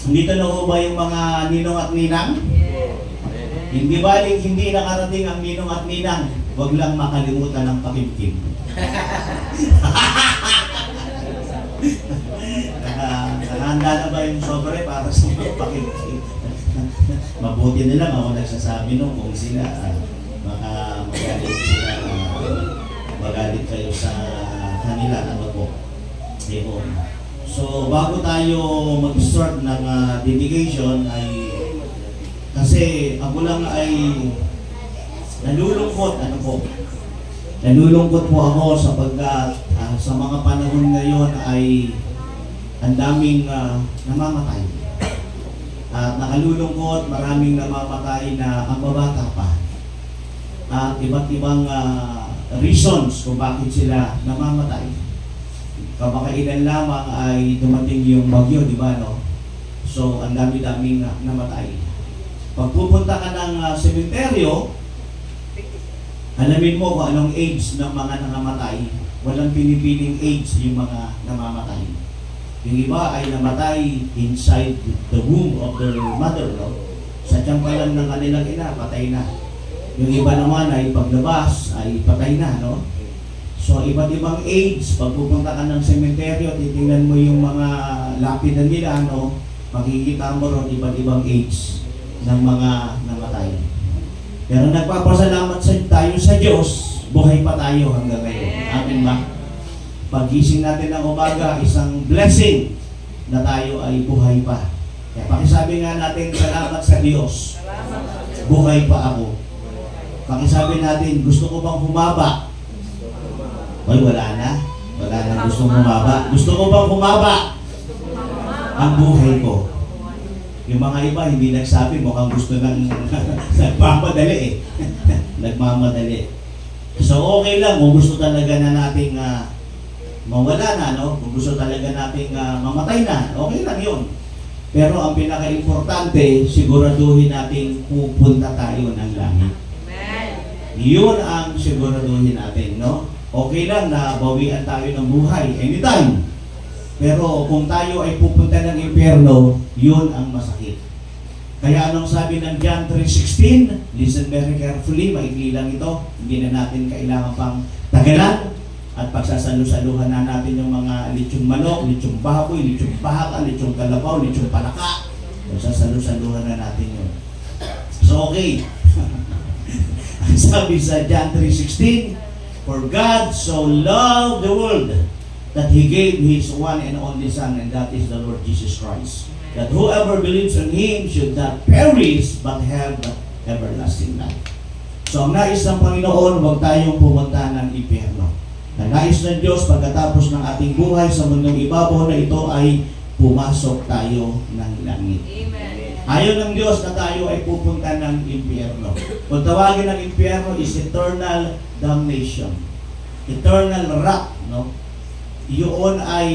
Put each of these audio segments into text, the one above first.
Dito na ho ba yung mga ninong at ninang? Hindi baling hindi nakarating ang ninong at ninang, huwag lang makalimutan ng pakimkim. Nakahanda na ba yung sobre para sa pakimkim? Mabuti na lang ako nagsasabi nung kung sila baka magalit kayo sa kanila, ano po. So bago tayo mag-start ng dedication ay kasi ako lang ay nalulungkot po ako sapagkat sa mga panahon ngayon ay ang daming namamatay. At nakalulungkot, maraming namamatay na ang babata pa. At iba't ibang reasons kung bakit sila namamatay. Kamakailan lamang ay dumating yung bagyo, di ba, no? So, ang dami-daming namatay. Pag pupunta ka ng sementeryo, alamin mo kung anong age ng mga nangamatay. Walang pinipiling age yung mga namamatay. Yung iba ay namatay inside the womb of their mother, no? Sa tiyan pa lang ng kanilang ina, patay na. Yung iba naman ay paglabas ay patay na, no? So, iba't ibang age, pag pupunta ka ng sementeryo, titingnan mo yung mga lapidan nila, no? Makikita mo ron iba't ibang age ng mga namatay. Pero nagpapasalamat tayo sa Diyos, buhay pa tayo hanggang ngayon. Amen ba? Pag-gising natin ng umaga, isang blessing na tayo ay buhay pa. Kaya pakisabi nga natin, salamat sa Diyos. Buhay pa ako. Pakisabi natin, gusto ko bang humaba? Ay, wala na. Wala na gusto humaba. Gusto ko bang humaba? Ang buhay ko. Yung mga iba, hindi nagsabi, mukhang gusto ng nagmamadali eh. Nagmamadali. So, okay lang kung gusto talaga na nating mawala na, no? Kung gusto talaga nating mamatay na, okay lang yun. Pero ang pinaka-importante, siguraduhin nating pupunta tayo ng langit. Yun ang siguraduhin natin, no? Okay lang na bawian tayo ng buhay anytime. Pero kung tayo ay pupunta ng impyerno, yun ang masakit. Kaya anong sabi ng John 3:16? Listen very carefully, maikli lang ito. Hindi na natin kailangan pang tagalan. At pagsasalu-saluhan na natin yung mga lechong manok, lechong baboy, lechong baka, lechong kalabaw, lechong palaka. Pagsasalu-saluhan na natin yun. So okay. Sabi sa John 3:16, for God so loved the world that He gave His one and only Son, and that is the Lord Jesus Christ. That whoever believes in Him should not perish but have everlasting life. So ang nais ng Panginoon, huwag tayong pumunta ng impyerno. Ang nais ng Diyos, pagkatapos ng ating buhay sa mundong ibabaw na ito ay pumasok tayo ng langit. Amen. Ayaw ng Diyos na tayo ay pupunta ng impyerno. Kung tawagin ng impyerno is eternal damnation. Eternal wrath, no? Iyon ay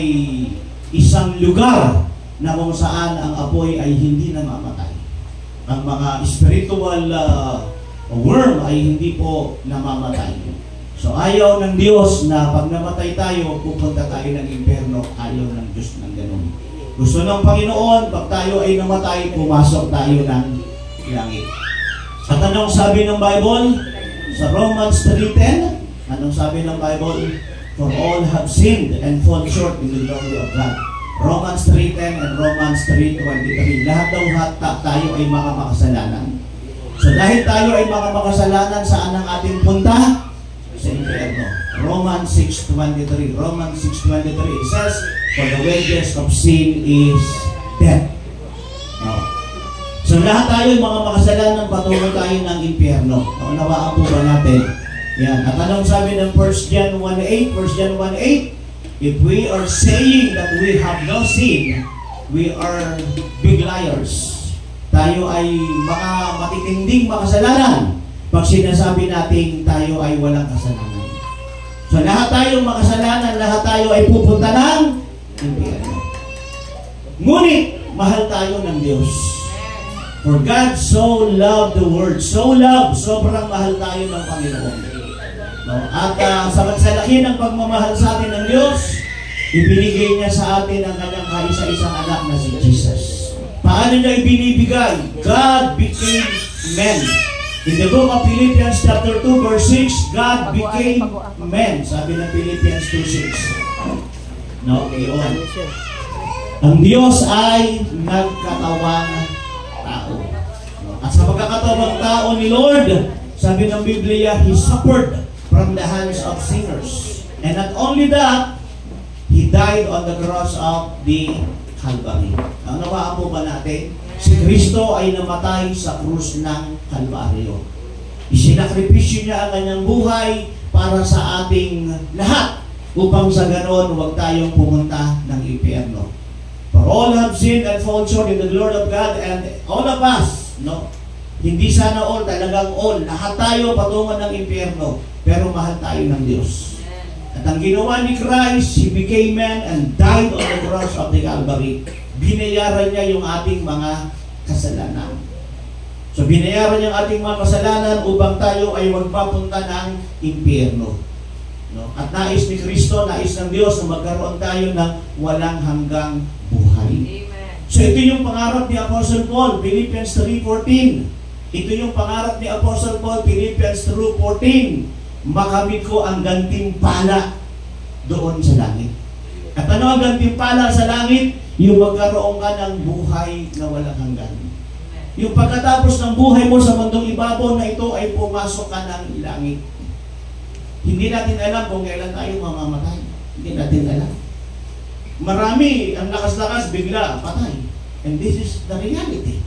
isang lugar na kung saan ang apoy ay hindi namamatay. Ang mga spiritual worm ay hindi po namamatay. So ayaw ng Diyos na pag namatay tayo, pupunta tayo ng impyerno. Ayaw ng Diyos ng ganun. Gusto ng Panginoon, pag tayo ay namatay, pumasok tayo ng langit. At anong sabi ng Bible? Sa Romans 3:10, anong sabi ng Bible? For all have sinned and fall short in the glory of God. Romans 3:10 and Romans 3:23. Lahat daw tayo ay mga makasalanan. So dahil tayo ay mga makasalanan, saan ang ating punta? Sa impyerno. Romans 6:23. Romans 6:23. It says, for the wages of sin is death. No. So lahat tayo ay mga makasalanan, patungo tayo ng impyerno. Naunawaan po ba natin? Yan. At anong sabi ng 1 John 1:8? 1 John 1:8, if we are saying that we have no sin, we are big liars. Tayo ay matitinding makasalanan pag sinasabi natin tayo ay walang kasalanan. So lahat tayo makasalanan, lahat tayo ay pupunta ng impyerno. Ngunit mahal tayo ng Diyos. For God so loved the world. So loved, sobrang mahal tayo ng Panginoon. No? At sa laki ng pagmamahal sa atin ng Diyos, ibinigay niya sa atin ang kanyang kaisa-isang anak na si Jesus. Paano niya ibinibigay? God became man. In the book of Philippians chapter 2 verse 6, God became man. Sabi ng Philippians 2:6. No, iyon. Ang Diyos ay nagkatawang tao. At sa pagkakatawang tao ni Lord, sabi ng Biblia, He suffered from the hands of sinners. And not only that, He died on the cross of the Calvary. Ang nawaan po ba natin? Si Kristo ay namatay sa krus ng Kalbaryo. Isinakripisyo niya ang kanyang buhay para sa ating lahat upang sa ganon huwag tayong pumunta ng impyerno. For all have sinned and fallen short in the glory of God, and all of us, no? Hindi sana all, talagang all. Lahat tayo patungo ng impyerno, pero mahal tayo ng Diyos. At ang ginawa ni Christ, He became man and died on the cross of the Calvary. Binayaran niya yung ating mga kasalanan. So binayaran niya ang ating mga kasalanan upang tayo ay magpapunta ng impyerno. No? At nais ni Kristo, nais ng Diyos na magkaroon tayo ng walang hanggang buhay. Amen. So ito yung pangarap ni Apostle Paul, Philippians 3:14. Ito yung pangarap ni Apostle Paul, Philippians 3:14. Makamit ko ang gantimpala doon sa langit. At ano ang gantimpala sa langit? Yung magkaroon ka ng buhay na walang hanggan. Yung pagkatapos ng buhay mo sa mundong ibabaw na ito ay pumasok ka ng langit. Hindi natin alam kung kailan tayo mamamatay. Hindi natin alam. Marami, ang lakas-lakas, bigla, patay. And this is the reality.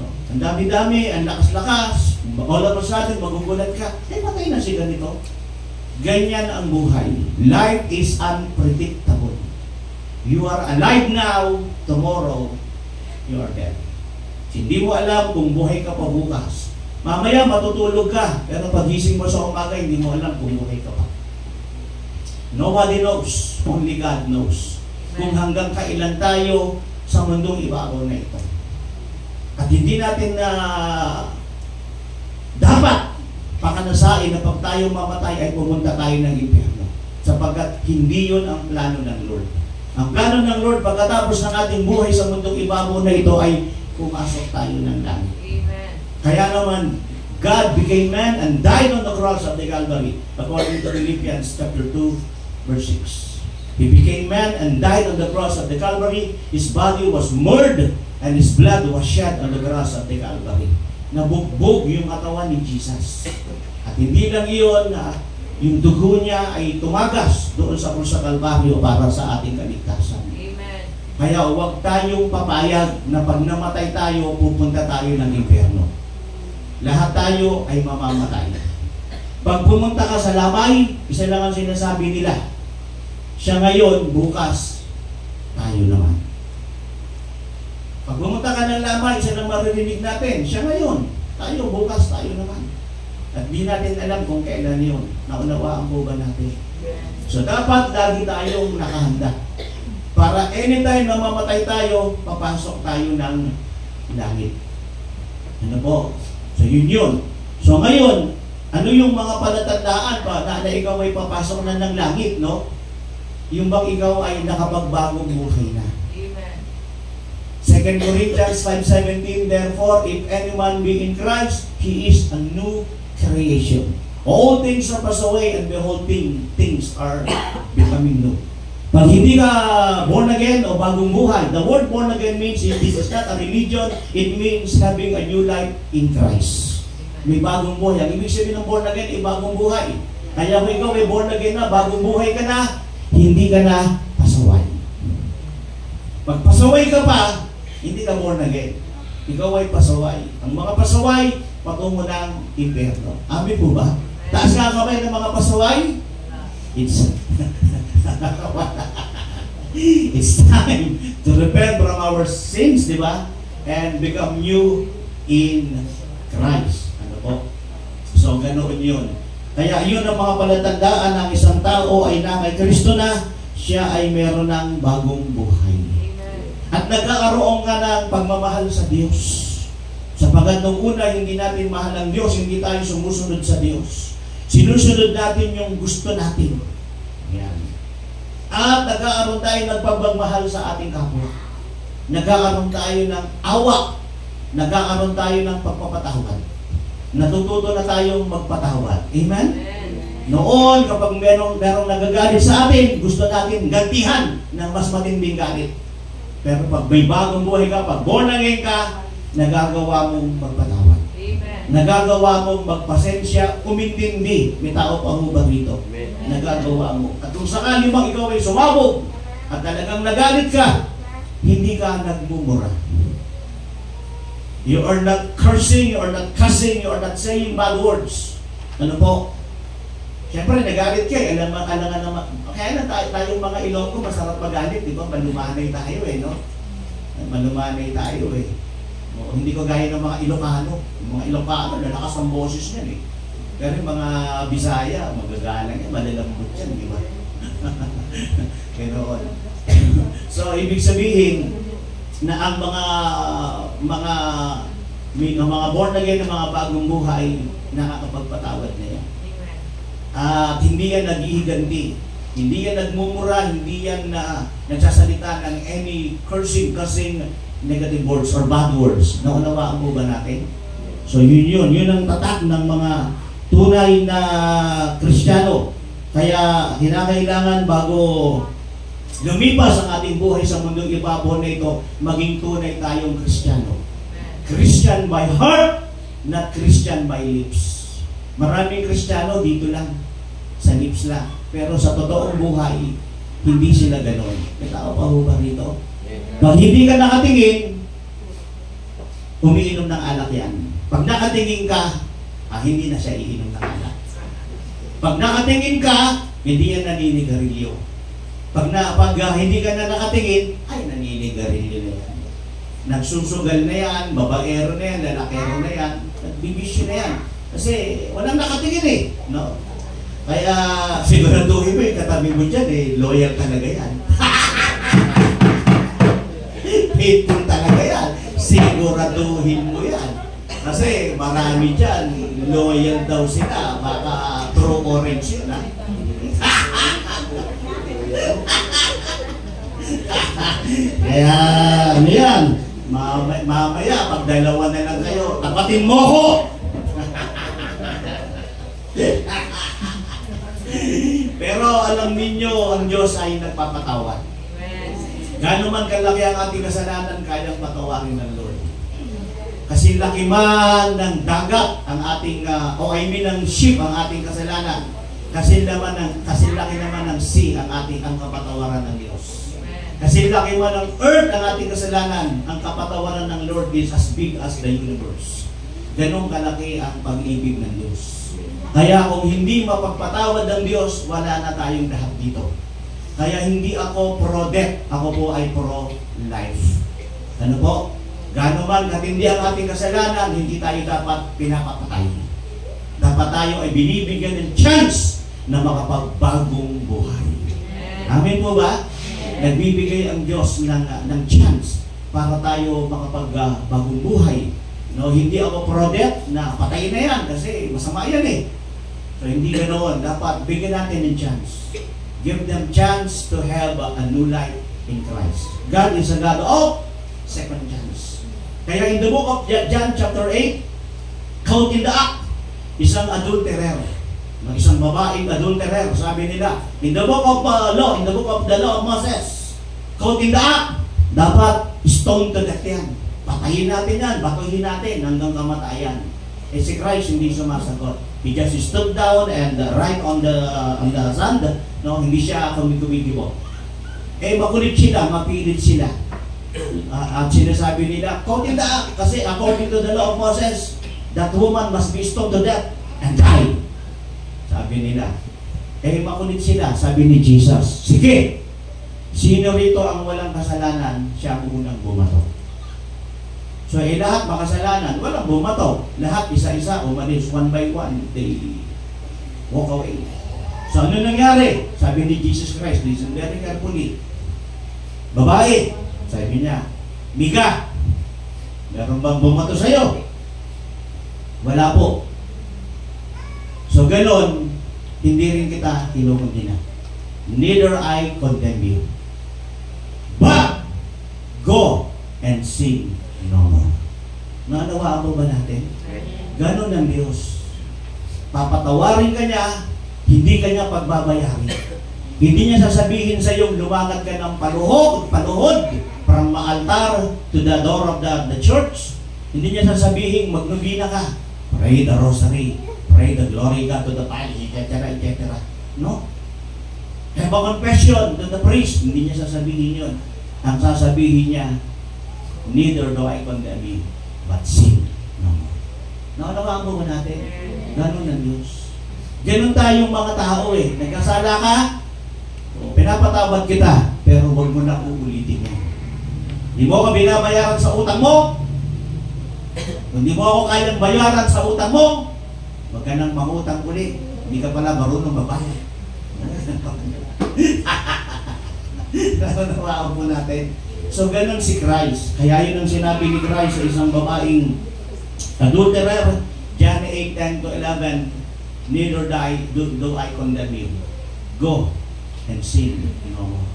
No? Ang dami-dami, ang lakas-lakas, all of a sudden, magugulat ka, patay na si ganito. Ganyan ang buhay. Life is unpredictable. You are alive now, tomorrow, you are dead. Hindi mo alam kung buhay ka pa bukas. Mamaya matutulog ka, pero pagising mo sa umaga, hindi mo alam kung buhay ka pa. Nobody knows, only God knows. Kung hanggang kailan tayo sa mundong ibabaw na ito. At hindi natin na dapat pakanasain na pag tayo mamatay ay pumunta tayo ng impyerno. Sapagkat hindi yun ang plano ng Lord. Ang plano ng Lord pagkatapos ng ating buhay sa mundong ibabaw na ito ay pumasok tayo ng langit. Amen. Kaya naman, God became man and died on the cross of the Calvary, according to Philippians chapter 2, verse 6. He became man and died on the cross of the Calvary. His body was murdered and His blood was shed on the cross of the Calvary. Nabugbog yung katawan ni Jesus. At hindi lang iyon na yung dugo niya ay tumagas doon sa krus sa Kalbaryo para sa ating kaligtasan. Amen. Kaya huwag tayong papayag na pag namatay tayo, pupunta tayo ng impyerno. Lahat tayo ay mamamatay. Pag pumunta ka sa lamay, isa lang ang sinasabi nila. Siya ngayon, bukas, tayo naman. Pag pumunta ka ng lamay, isa lang maririnig natin. Siya ngayon, tayo, bukas, tayo naman. At di natin alam kung kailan yun. Naunawaan po ba natin? So dapat lagi tayong nakahanda. Para anytime na mamatay tayo, papasok tayo ng langit. Ano po? So yun. So ngayon, ano yung mga palatandaan pa na ikaw ay papasok na ng langit, no? Yung bang ikaw ay nakapagbagong buhay na. Amen. 2 Corinthians 5:17, therefore, if anyone be in Christ, he is a new creation. All things are passed away and behold, things are becoming new. Pag hindi ka born again o bagong buhay, the word born again means this is not a religion, it means having a new life in Christ. May bagong buhay. Ang ibig sabihin ng born again ay bagong buhay. Kaya kung ikaw may born again na, bagong buhay ka na, hindi ka na pasaway. Pag pasaway ka pa, hindi ka born again. Ikaw ay pasaway. Ang mga pasaway, patungo ng impyerno. Amin po ba? Taas nga kamay ng mga pasaway? It's time to repent from our sins, di ba? And become new in Christ. Ano po? So, ganoon yun. Kaya yun ang mga palatandaan ng isang tao ay na kay Kristo na siya ay meron ng bagong buhay. At nagkakaroon ka ng pagmamahal sa Diyos. Sapagat nung una, hindi natin mahal ang Diyos, hindi tayo sumusunod sa Diyos. Sinusunod natin yung gusto natin. Yan. At nagkakaroon tayo ng pagmamahal sa ating kapwa. nagkakaroon tayo ng awa, nagkakaroon tayo ng pagpapatawad. Natututo na tayong magpatawad. Amen? Noon, kapag merong nagagalit sa atin, gusto natin gantihan ng mas matinding galit. Pero pag may bagong buhay ka, pag born again ka, nagagawa mong magpatawad. Amen. Nagagawa mong magpasensya, umintindi. May tao pa mo ba rito? Nagagawa mo. At kung sakali mang ikaw ay sumabog at talagang nagalit ka, hindi ka nagmumura. You are not cursing, you are not cussing, you are not saying bad words. Ano po? Siyempre, nagalit ka eh. Alangan naman. Kaya na tayong mga Ilonggo, masarap magalit, di ba? Malumanay tayo eh, no? Malumanay tayo eh. O, hindi ko gaya ng mga Ilocano. Yung mga Ilocano, lalakas ang boses niyan eh. Pero yung mga Bisaya, magagalang yan, malalambot yan, di ba? Ganoon. So, ibig sabihin, na ang mga born again, ng mga bagong buhay, nakakapagpatawad na yan. At hindi yan naghihiganti, hindi yan nagmumura, hindi yan nagsasalita ng any cursing, negative words or bad words. Naunawaan mo ba natin? So yun ang tatak ng mga tunay na Kristiyano. Kaya kinakailangan bago lumipas ang ating buhay sa mundong ibabaw na ito, maging tunay tayong Kristiyano. Christian by heart, not Christian by lips. Maraming Kristiyano dito lang, sa lips lang. Pero sa totoong buhay, hindi sila ganon. May tao pa ho ba rito? Pag hindi ka nakatingin, umiinom ng alak yan. Pag nakatingin ka, hindi na siya iinom ng alak. Pag nakatingin ka, hindi yan naninigarilyo. Pag hindi ka na nakatingin, ay naninigarilyo na yan. Nagsusugal na yan, babaero na yan, lalakero na yan, nagbibisyo na yan. Kasi walang nakatingin eh. No? Kaya siguraduhin mo yung katabi mo dyan eh, loyal talaga yan. Faithful talaga yan. Siguraduhin mo yan. Kasi marami dyan, loyal daw sila, baka true orange yun ha. Kaya ano yan, mamaya pag dalawa na lang kayo, tapatin mo ko. Pero alam ninyo, ang Diyos ay nagpapatawad. Gano'n man kalaki ang ating kasalanan, kayang patawarin ng Lord. Kasi laki man ng dagat ang ating, ng ship ang ating kasalanan. Kasi laki naman ng sea ang kapatawaran ng Diyos. Kasi laki man ng earth ang ating kasalanan, ang kapatawaran ng Lord is as big as the universe. Ganong kalaki ang pag-ibig ng Diyos. Kaya kung hindi mapagpatawad ng Diyos, wala na tayong lahat dito. Kaya hindi ako pro-death, ako po ay pro-life. Ano po? Gano'n man katindi ang ating kasalanan, hindi tayo dapat pinapapatay. Dapat tayo ay binibigyan ng chance na makapagbagong buhay. Amen po ba? Nagbibigay ang Diyos ng chance para tayo makapagbagong buhay. No, hindi ako pro-death na patayin na yan kasi masama yan eh. So hindi ganoon. Dapat bigyan natin ng chance. Give them chance to have a new life in Christ. God is a God of second chance. Kaya in the book of John chapter 8, count in the act, isang adulterer, isang babaeng adulterer, sabi nila, in the book of law, in the book of the law of Moses, count in the act, dapat stone to death yan. Patayin natin yan, batuhin natin hanggang kamatayan. Eh si Christ hindi sumasagot. He just stood down and right on the sand, no, hindi siya kumikibo. Eh makulit sila, mapilit sila. At sinasabi nila, count in the act, kasi according to the law of Moses, that woman must be stoned to death and die. Sabi nila. Eh makulit sila, sabi ni Jesus, sige, sino rito ang walang kasalanan, siya ang unang bumato. So lahat makasalanan, walang bumato. Lahat isa-isa, umalis, one by one, they walk away. So ano nangyari? Sabi ni Jesus Christ, listen very carefully. Babae, sabi niya, Mika, meron bang bumato sa'yo? Wala po. So ganon, hindi rin kita kinukundina. Neither I condemn you. But, go and sin no more. Naunawaan mo ba natin? Ganon ang Diyos. Papatawarin ka niya, hindi ka niya pagbabayarin. Hindi niya sasabihin sa iyo, lumangat ka ng paluhod from altar to the door of the church. Hindi niya sasabihin, magnubina ka, pray the rosary, pray the glory God to the Father, etc., etc. No? Have a confession to the priest. Hindi niya sasabihin yun. Ang sasabihin niya, neither do I condemn you, but sin no more. Naunawaan mo ba natin? Ganon ang Diyos. Ganon tayong mga tao eh. Nagkasala ka, pinapatawad kita, pero huwag mo na uulitin yan. Hindi mo ka binabayaran sa utang mo. Kung di mo ako kayang bayaran sa utang mo, huwag ka nang mangutang ulit. Hindi ka pala marunong mabayad. Naunawaan mo natin. So, ganun si Christ. Kaya yun ang sinabi ni Christ sa isang babaeng adulterer, John 8:10-11, neither do I condemn you. Go and sin no more.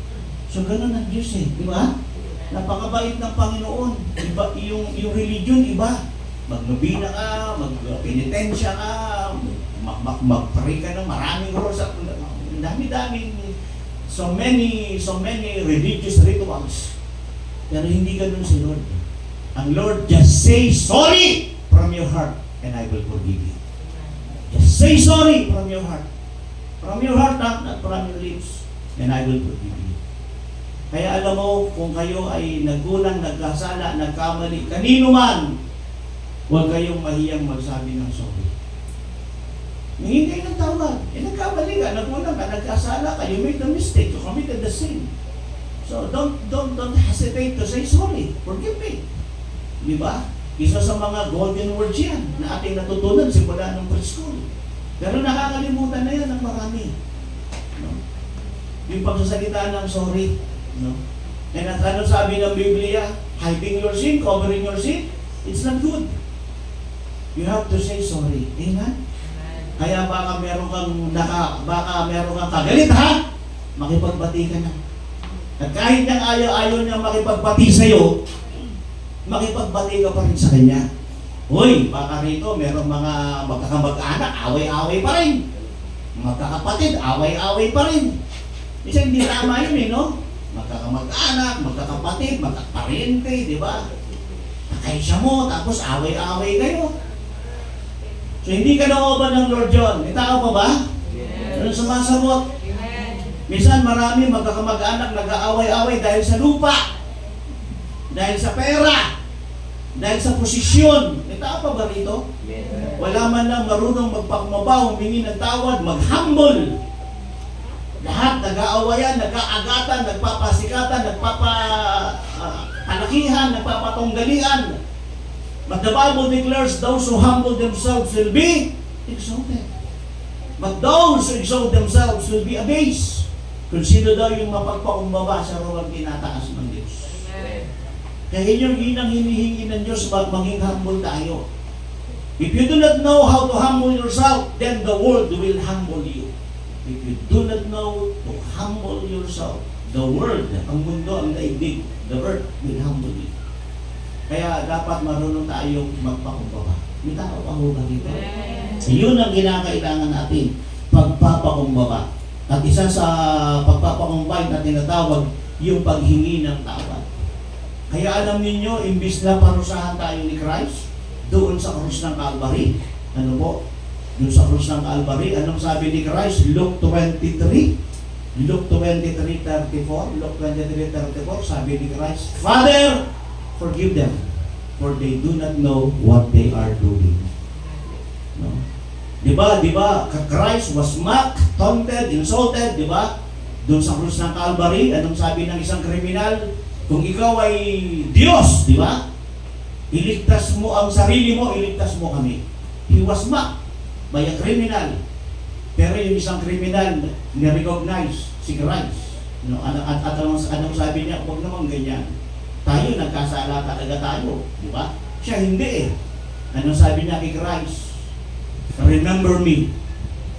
So, ganun ang Diyos eh. Di ba? Napakabait ng Panginoon. Iba, yung religion, iba. Magnubina ka, magpenitensya ka, mag-pray ka ng maraming rosary. Dami-daming, so many religious rituals. Pero hindi ganun si Lord. Ang Lord, just say sorry from your heart and I will forgive you. Just say sorry from your heart. From your heart, not from your lips, and I will forgive you. Kaya alam mo, kung kayo ay nagkulang, nagkasala, nagkamali, kanino man, huwag kayong mahiyang magsabi ng sorry. Hingin kayo ng tawad. Nagkamali ka, nagkulang ka, nagkasala ka, you made the mistake, you committed the sin. So don't hesitate to say sorry. Forgive me. Di ba? Isa sa mga golden words yan na ating natutunan simula ng preschool. Pero nakakalimutan na yan ng marami. No? Yung pagsasalita ng sorry. No? And at ano sabi ng Biblia? Hiding your sin, covering your sin, it's not good. You have to say sorry. Amen? Kaya baka meron kang kagalit ha? Makipagbati ka na. At kahit nang ayaw niya makipagbati sa'yo, makipagbati ka pa rin sa kanya. Hoy, baka rito merong mga magkakamag-anak, away-away pa rin. Magkakapatid, away-away pa rin. Kasi hindi tama yun eh, no? Magkakamag-anak, magkakapatid, magkakaparente, di ba? Nakaisya mo, tapos away-away kayo. So hindi ka naoban ng Lord John. May tao pa ba? Ano sumasagot? Minsan marami magkakamag-anak nag-aaway-away dahil sa lupa, dahil sa pera, dahil sa posisyon. May tao pa ba rito? Wala man lang marunong magpakumabaw, humingi ng tawad, mag-humble. Lahat nag-aawayan, nag-aagatan, nagpapasikatan, nagpapalakihan, nagpapatunggalian. But the Bible declares those who humble themselves will be exalted. But those who exalt themselves will be abased. Consider daw yung mapagpakumbaba sa rawang tinataas ng Diyos. Kaya yun ang hinihingi ng Diyos, maging humble tayo. If you do not know how to humble yourself, then the world will humble you. If you do not know to humble yourself, the world, ang mundo, ang daigdig, the earth will humble you. Kaya dapat marunong tayong magpakumbaba. May tao pa ho ba dito? Yun ang kinakailangan natin, pagpapakumbaba. At isa sa pagpapakumbay na tinatawag, yung paghingi ng tawad. Kaya alam niyo, imbis na parusahan tayo ni Christ, doon sa krus ng Calvary, ano po? Doon sa krus ng Calvary, anong sabi ni Christ? Luke 23, Luke 23:34, Luke 23:34, sabi ni Christ, Father, forgive them, for they do not know what they are doing. No? Diba, Christ was mocked, taunted, insulted, diba? Doon sa krus ng Calvary, anong sabi ng isang kriminal? Kung ikaw ay Diyos, diba? Iligtas mo ang sarili mo, iligtas mo kami. He was mocked by a criminal. Pero yung isang kriminal, ni-recognize si Christ. No? At anong sabi niya? Huwag naman ganyan. Tayo, nagkasala talaga tayo. Diba? Siya hindi eh. Anong sabi niya kay Christ? Remember me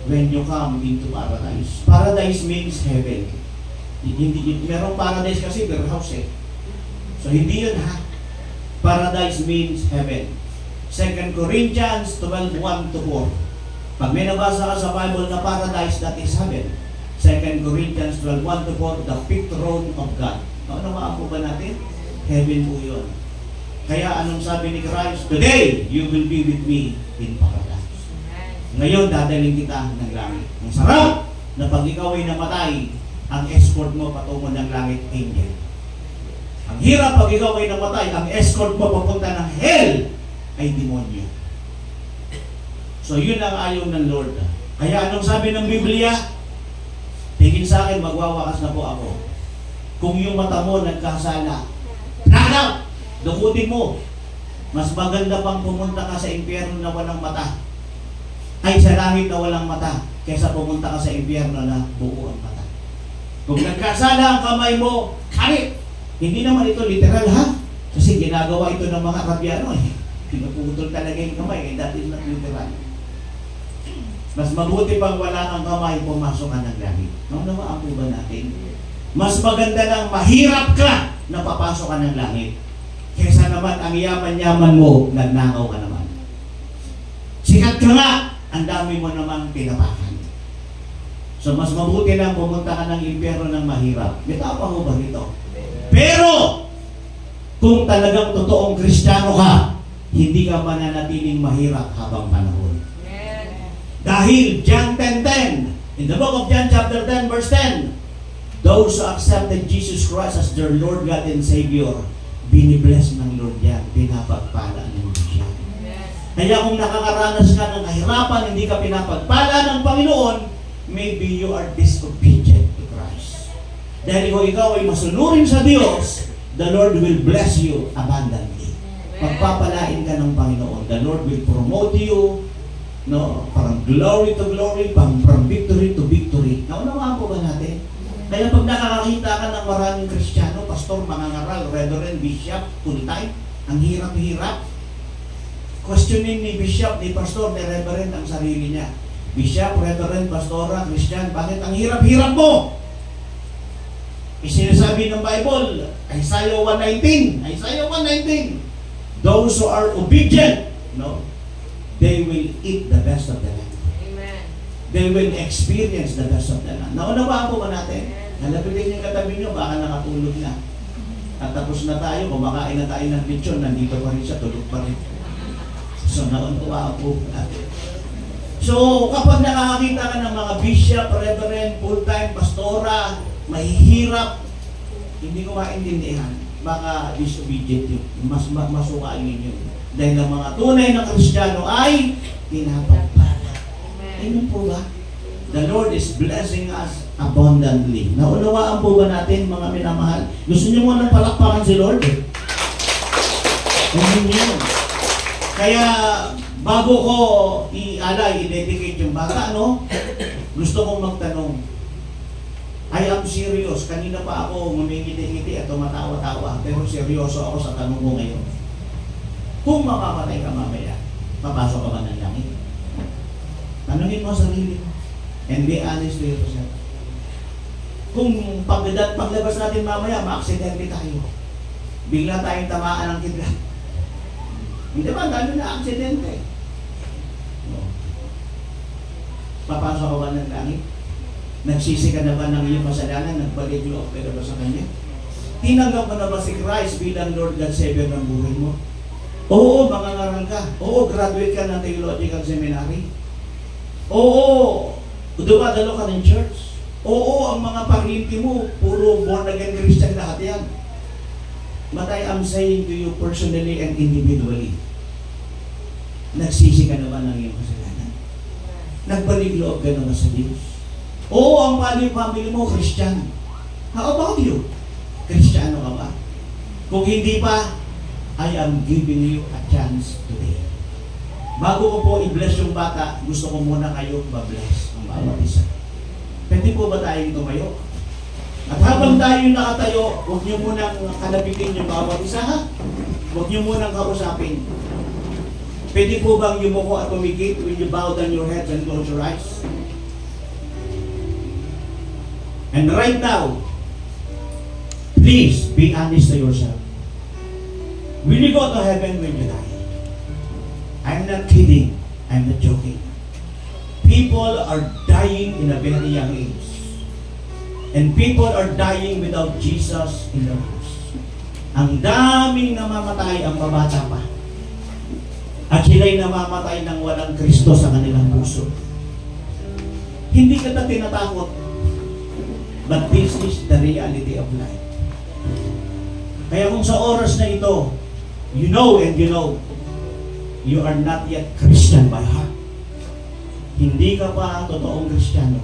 when you come into paradise. Paradise means heaven. Merong paradise kasi warehouse eh. So hindi yun ha. Paradise means heaven. 2 Corinthians 12:1-4. Pag may nabasa ka sa Bible na paradise, that is heaven. 2 Corinthians 12:1-4, the fifth throne of God. Naunawaan po ba natin? Heaven po yun. Kaya anong sabi ni Christ? Today, you will be with me in paradise. Ngayon, dadaling kita ng langit. Ang sarap na pag ikaw ay namatay, ang escort mo patungo ng langit, angel. Ang hirap pag ikaw ay namatay, ang escort mo papunta ng hell ay demonyo. So yun ang ayaw ng Lord. Kaya anong sabi ng Biblia? Tingin sa akin, magwawakas na po ako. Kung yung mata mo nagkasala, nanaw! Dukutin mo. Mas maganda pang pumunta ka sa impyerno na walang mata, ay sa langit na walang mata, kaysa pumunta ka sa impyerno na buo ang mata. Kung nagkasala ang kamay mo, karit! Hindi naman ito literal, ha? Kasi ginagawa ito ng mga Arabiano, eh. Pinuputol talaga yung kamay, eh. That is not literal. Mas mabuti pang wala kang kamay, pumasok ka ng langit. Naunawaan po ba natin? Mas maganda lang mahirap ka na papasok ka ng langit, kaysa naman ang yaman-yaman mo, nagnakaw ka naman. Sikat ka nga, ang dami mo namang pinapakan. So mas mabuti lang pumunta ka ng impyerno ng mahirap. May tapa mo ba nito? Pero, kung talagang totoong Kristiyano ka, hindi ka mananatiling mahirap habang panahon. Dahil John 10:10, in the book of John chapter 10 verse 10, those who accepted Jesus Christ as their Lord God and Savior, binibless ng Lord yan, pinapagpala ng Lord yan. Kaya kung nakakaranas ka ng kahirapan, hindi ka pinapagpala ng Panginoon, maybe you are disobedient to Christ. Dahil kung ikaw ay masunurin sa Diyos, the Lord will bless you abundantly. Pagpapalain ka ng Panginoon. The Lord will promote you, no? From glory to glory, from victory to victory. Naunawaan po ba natin? Kaya pag nakakakita ka ng maraming Kristiyano, pastor, mangangaral, reverend, bishop, full time, ang hirap-hirap. Questionin ni bishop, ni pastor, ni reverend ang sarili niya. Bishop, reverend, pastora, Christian, bakit ang hirap-hirap mo? Isinasabi ng Bible, Isaiah 1:19, those who are obedient, no, they will eat the best of the land. Amen. They will experience the best of the land. Naunawaan po ba natin? Halapitin yung katabi nyo, baka nakatulog na. At tapos na tayo, kumakain na tayo ng lechon, nandito pa rin siya, tulog pa rin. So naunawaan po natin. So kapag nakakakita ka ng mga bishop, reverend, full-time, pastora, mahihirap, hindi ko maintindihan, baka disobedient yun, masukain yun. Dahil ang mga tunay na Kristiyano ay pinapagpala. Ayun po ba? The Lord is blessing us abundantly. Naunawaan po ba natin, mga minamahal? Gusto niyo mo nang palakpakan si Lord? Ayun yun. Kaya bago ko i-dedicate yung bata, no? Gusto kong magtanong. I am serious. Kanina pa ako ngumingiti-ngiti at tumatawa-tawa. Pero seryoso ako sa tanong ko ngayon. Kung makamatay ka mamaya, papasok ka ba ng langit? Tanungin mo sarili mo. And be honest to yourself. Kung paglabas natin mamaya, ma-aksidente tayo. Bigla tayong tamaan ng kidlat. Hindi ba? Dami na aksidente. No. Papasok ka ba ng langit? Nagsisi ka na ba ng iyong kasalanan? Nagbalik loob ka na ba sa Kanya? Tinanggap mo na ba si Christ bilang Lord God Savior ng buhay mo? Oo, mangangaral ka. Oo, graduate ka ng theological seminary. Oo, dumadalo ka ng church. Oo, ang mga pag-iinti mo, puro born again Christian lahat yan. But I am saying to you personally and individually, nagsisi ka na ba ng iyong kasalanan? Nagbalik loob ka na ba sa Diyos? Oo, ang family mo, Christian. How about you? Kristiyano ka ba? Kung hindi pa, I am giving you a chance today. Bago ko po i-bless yung bata, gusto ko muna kayo ma-bless ang bawat isa. Pwede po ba tayong tumayo? At habang tayo nakatayo, huwag niyo munang kalapitin yung bawat isa, ha? Huwag niyo munang kausapin. Pwede po bang yumuko at tumikit? Will you bow down your heads and close your eyes? And right now, please be honest to yourself. Will you go to heaven when you die? I'm not kidding. I'm not joking. People are dying in a very young age. And people are dying without Jesus in their lives. Ang daming namamatay ang babata pa. At sila'y namamatay ng walang Kristo sa kanilang puso. Hindi ka na tinatakot. But this is the reality of life. Kaya kung sa oras na ito, you know and you know, you are not yet Christian by heart. Hindi ka pa ang totoong Kristiyano.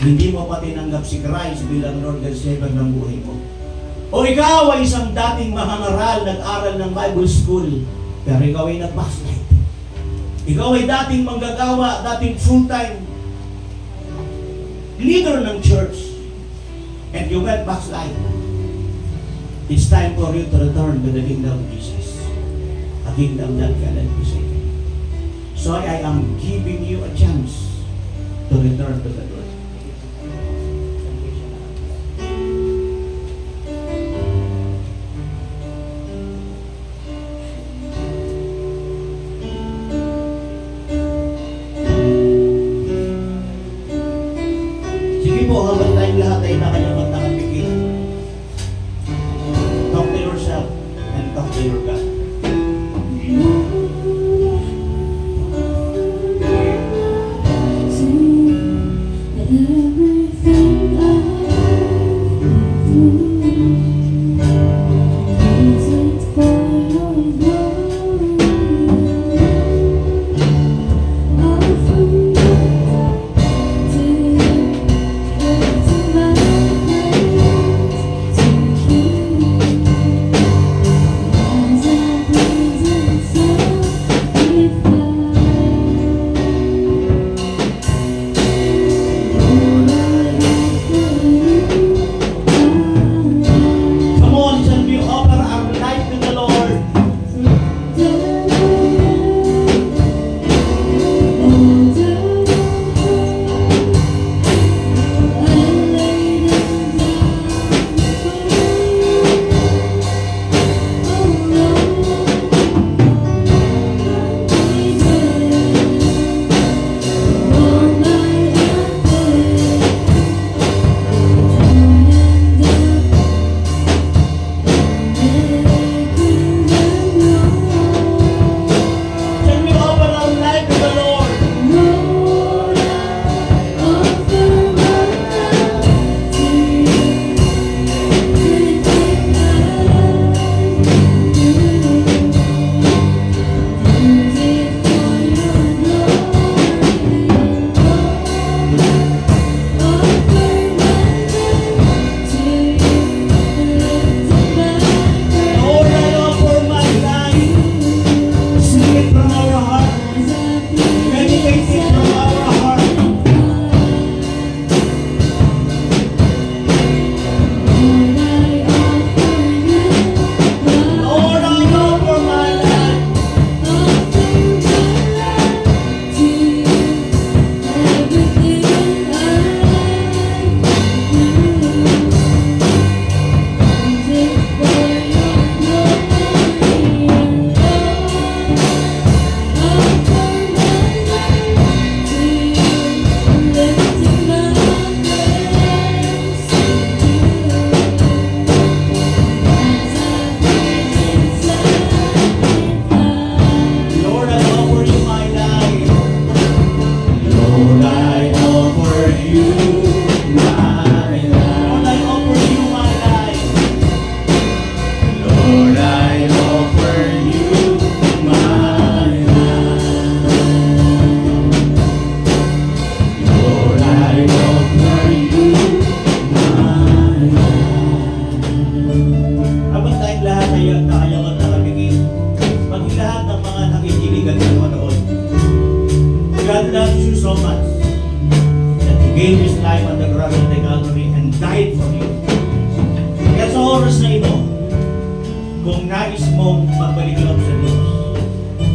Hindi mo pa tinanggap si Christ bilang Lord and Savior ng buhay mo. O ikaw ay isang dating mahangaral, nag-aral ng Bible school, pero ikaw ay nag-backslide. Ikaw ay dating manggagawa, dating full-time leader ng church, and you went backslide. It's time for you to return to the kingdom of Jesus, a kingdom that cannot be shaken. So I am giving you a chance to return to the Lord. Sige po, habang tayong lahat ay nakapikit. Talk to yourself and talk to your God.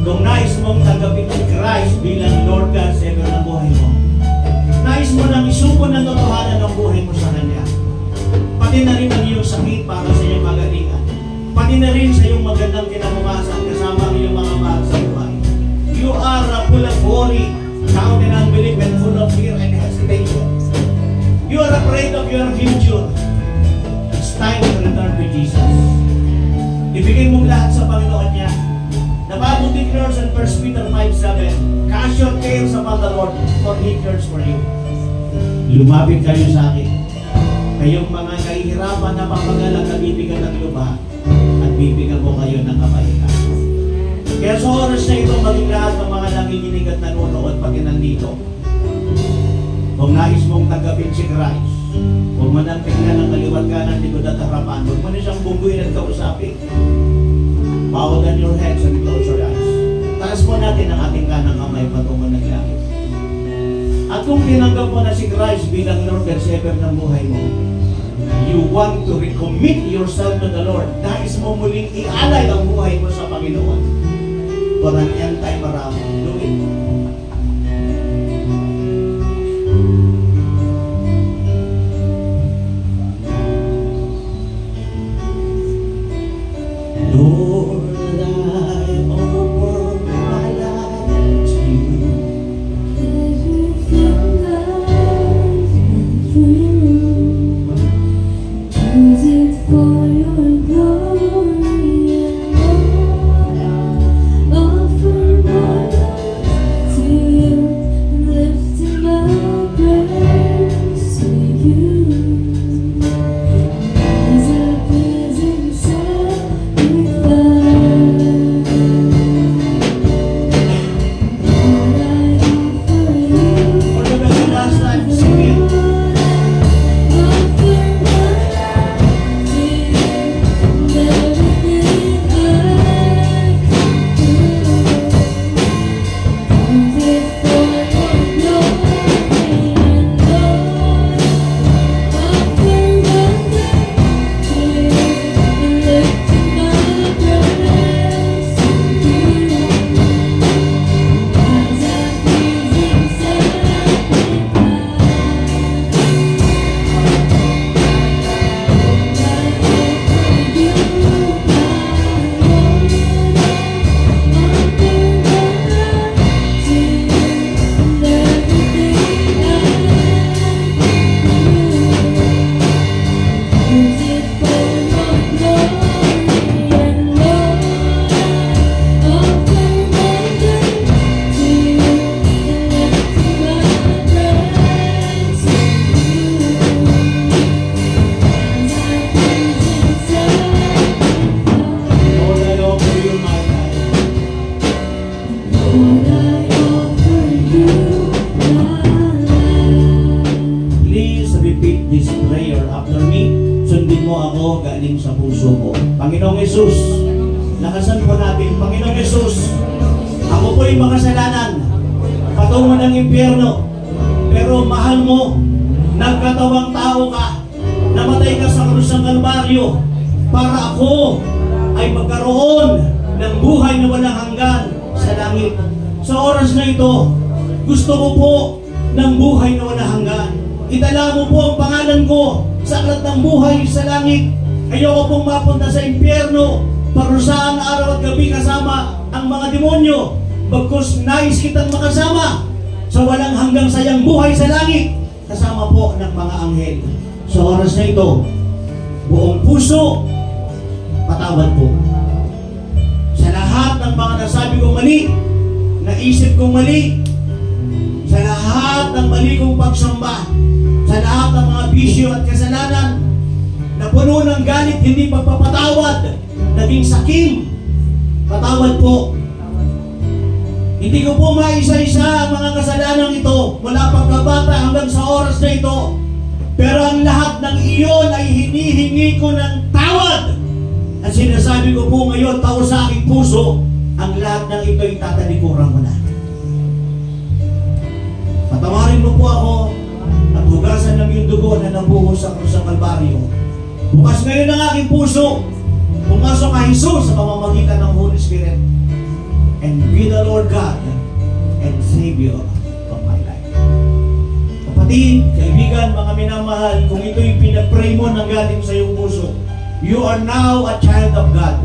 Kung nais mong tanggapin si Christ bilang Lord God Savior ng buhay mo, nais mo nang isuko ng totohanan ng buhay mo sa Kanya, pati na rin ang iyong sakit para sa iyong kagalingan, pati na rin sa iyong magandang kinabukasan kasama ang iyong mga mahal sa buhay. You are full of worry, doubt and unbelief, and full of fear and hesitation. You are afraid of your future. It's time to return to Jesus. Ibigay mo lahat sa Panginoon niya. The Bible declares in 1 Peter 5:7, cast your cares upon the Lord, for He cares for you. Lumapit kayo sa akin. Kayong mga kahihirapan na papagalang nabibigyan ng lupa, at bibigyan ko kayo ng kapayapaan. Kaya sa oras na ito, maging lahat ng mga nanginginig at nanonood pag nandito, kung nais mong tanggapin si Christ, kung manapin ka ng kaliwat kanan, likod at harapan, huwag mo na siyang bungguin at kausapin. Bow down your heads and close your eyes. Taas mo natin ang ating kanang kamay patungo ng langit. At kung tinanggap mo na si Christ bilang Lord and Savior ng buhay mo, you want to recommit yourself to the Lord. Nais mo muling ialay ang buhay mo sa Panginoon for an end time around. Do it. Lord, I offer my life to you. Everything I've been through, use it for your glory and offer my life to you, lifting my praise to you. As a pleasing sacrifice, Lord, I offer you. For the very last time, sing it. Lord, I offer you my life. Please repeat this prayer after me. Sundin mo ako galing sa puso mo. Panginoong Yesus, lakasan po natin. Panginoong Yesus, ako po'y makasalanan, patungo ng impyerno, pero mahal mo, nagkatawang tao ka, namatay ka sa krus ng Kalbaryo, para ako ay magkaroon ng buhay na walang hanggan sa langit. Sa oras na ito, gusto ko po ng buhay na walang hanggan. Itala mo po ang pangalan ko sa aklat ng buhay sa langit. Ayoko pong mapunta sa impyerno, parusahan araw at gabi kasama ang mga demonyo. Bagkus nais kitang makasama sa walang hanggang sayang buhay sa langit, kasama po ng mga anghel. Sa oras na ito, buong puso, patawad po. Sa lahat ng mga nasabi kong mali, naisip kong mali, sa lahat ng mali kong pagsamba, sa lahat ng mga bisyo at kasalanan, na puno ng galit, hindi pagpapatawad, naging sakim, patawad po. Hindi ko po maisa-isa ang mga kasalanan ito mula pagkabata hanggang sa oras na ito. Pero ang lahat ng iyon ay hinihingi ko ng tawad. At sinasabi ko po ngayon, tao sa aking puso, ang lahat ng ito ay tatalikuran mo na. Patawarin mo po ako at hugasan ng iyong dugo na nabuhos sa krus ng Kalbaryo. Bukas ngayon ang aking puso, pumasok ka Jesus sa pamamagitan ng Holy Spirit, and be the Lord God and Savior of my life. Kapatid, kaibigan, mga minamahal, kung ito'y pinag-pray mo nang galing sa iyong puso, You are now a child of God.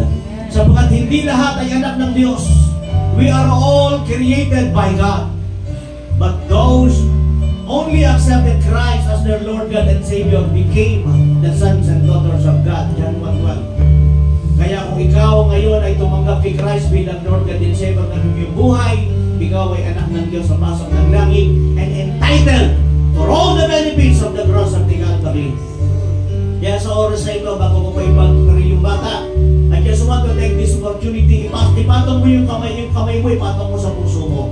Sapagkat hindi lahat ay anak ng Diyos. We are all created by God. But those only accepted Christ as their Lord God and Savior became the sons and daughters of God. John 1:12. Kaya kung ikaw ngayon ay tumanggap kay Christ bilang Lord God and Savior ng iyong buhay, ikaw ay anak ng Diyos sa pasok ng langit and entitled for all the benefits of the cross of the Calvary. Kaya sa oras na ito, bago ko pa ipag-pray yung bata, I just want to take this opportunity, ipatong mo yung kamay mo, ipatong mo sa puso mo.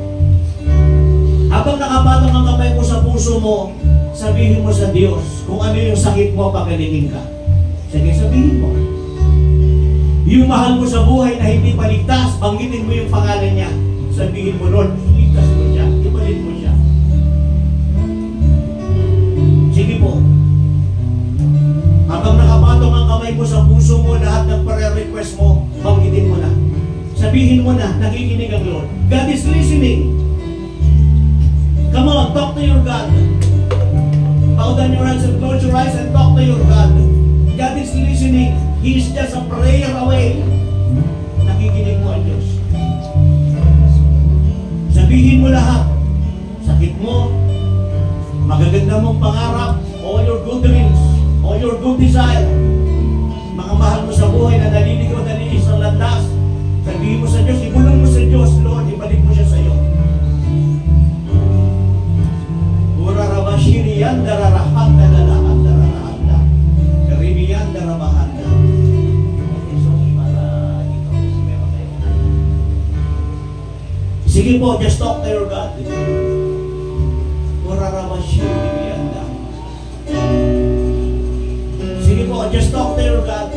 Habang nakapatong ang kamay mo sa puso mo, sabihin mo sa Diyos kung ano yung sakit mo, pagalingin ka. Sige, sabihin mo. Yung mahal mo sa buhay na hindi paligtas, banggitin mo yung pangalan niya. Sabihin mo, Lord, iligtas mo siya, ibalin mo siya. Sige po. Habang nakapatong ang kamay mo sa puso mo, lahat ng prayer request mo, banggitin mo na. Sabihin mo na, nakikinig ang Lord. God is listening. Come on, talk to your God. Bow down your hands and close your eyes and talk to your God. God is listening. He is just a prayer away. Nakikinig mo ang Diyos. Sabihin mo lahat. Sakit mo, magaganda mong pangarap, all your good dreams, all your good desire, mga mahal mo sa buhay na naliligaw, nalilis ng landas, sabihin mo sa Diyos, ibulong mo sa Diyos, Lord, ibalik mo siya sa iyo. Urarabashiriyan, dararahanda, darahanda, darahanda, karibiyan, darabahanda. Okay, so para dito, meron tayo. Sige po, just talk to your God. Urarabashiriyan, sige po, just talk to your God.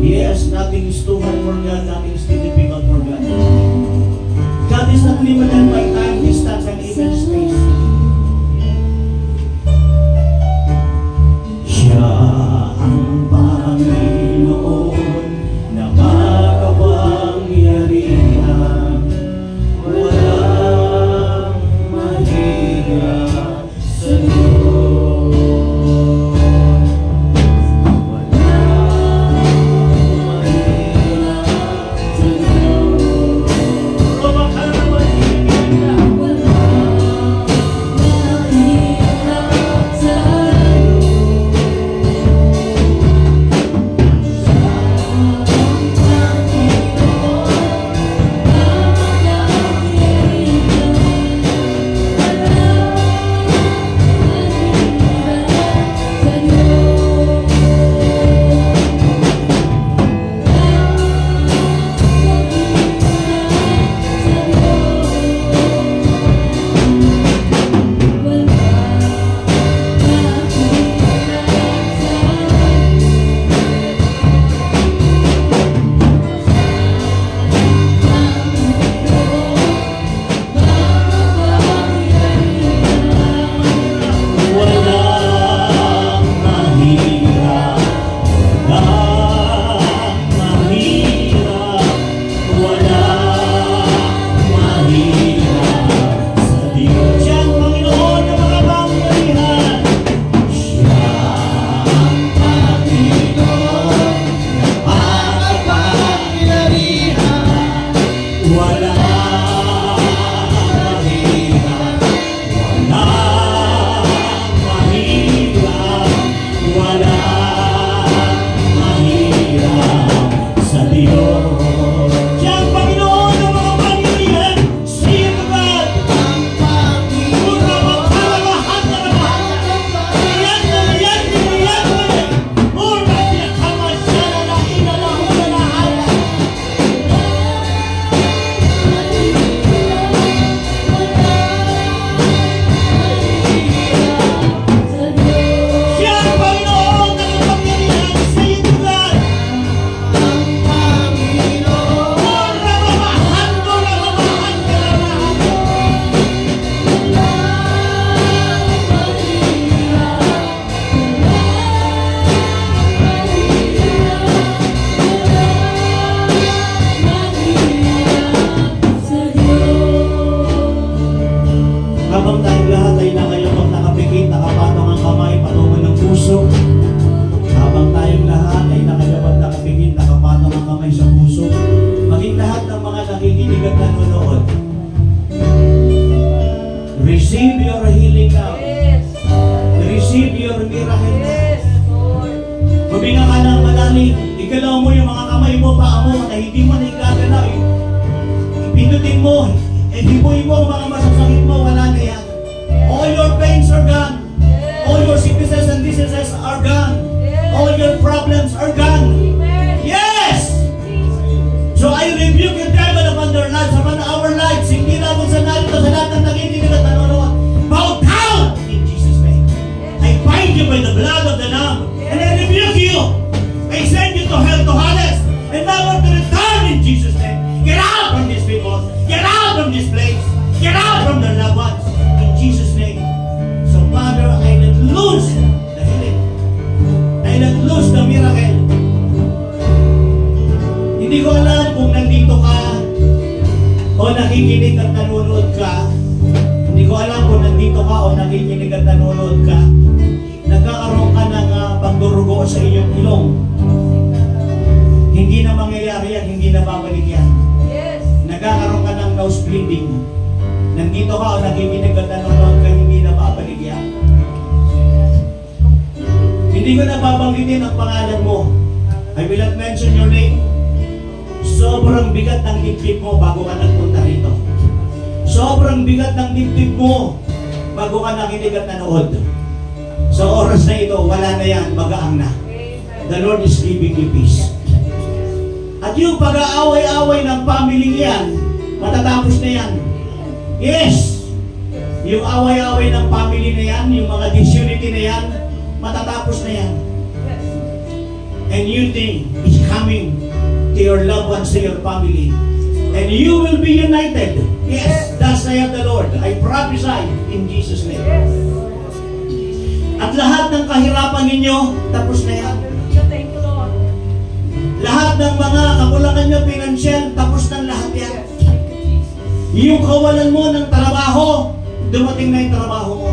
Yes, nothing is too hard for God, nothing is too difficult for God. God is not limited by time, distance, and even space. Siya ang Panginoon na Habang tayong lahat ay nakayabang, nakapikit, nakapatong ang kamay, patungo ng puso. Habang tayong lahat ay nakayabang, nakapikit, nakapatong ang kamay sa puso. Maging lahat ng mga nakikinig at nanonood. Receive your healing now. Receive your miracle now. Mabinga ka ng malalim. Igalaw mo yung mga kamay mo, paa mo, na hindi mo na igagalaw. Ipindutin mo. Hibuin mo ang mga masasakit mo. Wala na yan. All your pains are gone. All your sicknesses and diseases are gone. All your problems are gone. Yes! So I rebuke the devil upon their lives, upon our lives. Hindi lamang sa narito, sa lahat ng nakikinig at nanonood. Bow down in Jesus' name. I bind you by the blood of the Lamb. And I rebuke you. I send you to hell, to Hades. And never to return in Jesus' name. Get out from these people. Get out from this place. Get out from their loved ones. In Jesus' name. So Father, I let loose the healing. I let loose the miracle. Hindi ko alam kung nandito ka o nakikinig at nanonood ka. Hindi ko alam kung nandito ka o nakikinig at nanonood ka. Nagkakaroon ka ng pagdurugo sa iyong ilong. Hindi na mangyayari yan, hindi na babalik yan. Nagkakaroon ka ng nose bleeding. Nandito ka o nakikinig at nanonood ka, hindi na babalik yan. Hindi ko na babanggitin ang pangalan mo. I will not mention your name. Sobrang bigat ng dibdib mo bago ka nagpunta rito. Sobrang bigat ng dibdib mo bago ka nakinig at nanood. Sa oras na ito, wala na yan, magaang na. The Lord is giving you peace. At yung pag-aaway-aaway ng family yan, matatapos na yan. Yes! Yung away-away ng family na yan, yung mga disunity na yan, matatapos na yan. And new thing is coming to your loved ones, to your family. And you will be united. Yes, thus saith the Lord. I prophesy in Jesus' name. At lahat ng kahirapan ninyo, tapos na yan. Lahat ng mga kakulangan nyo, financial, tapos na lahat yan. Yung kawalan mo ng trabaho, dumating na yung trabaho mo.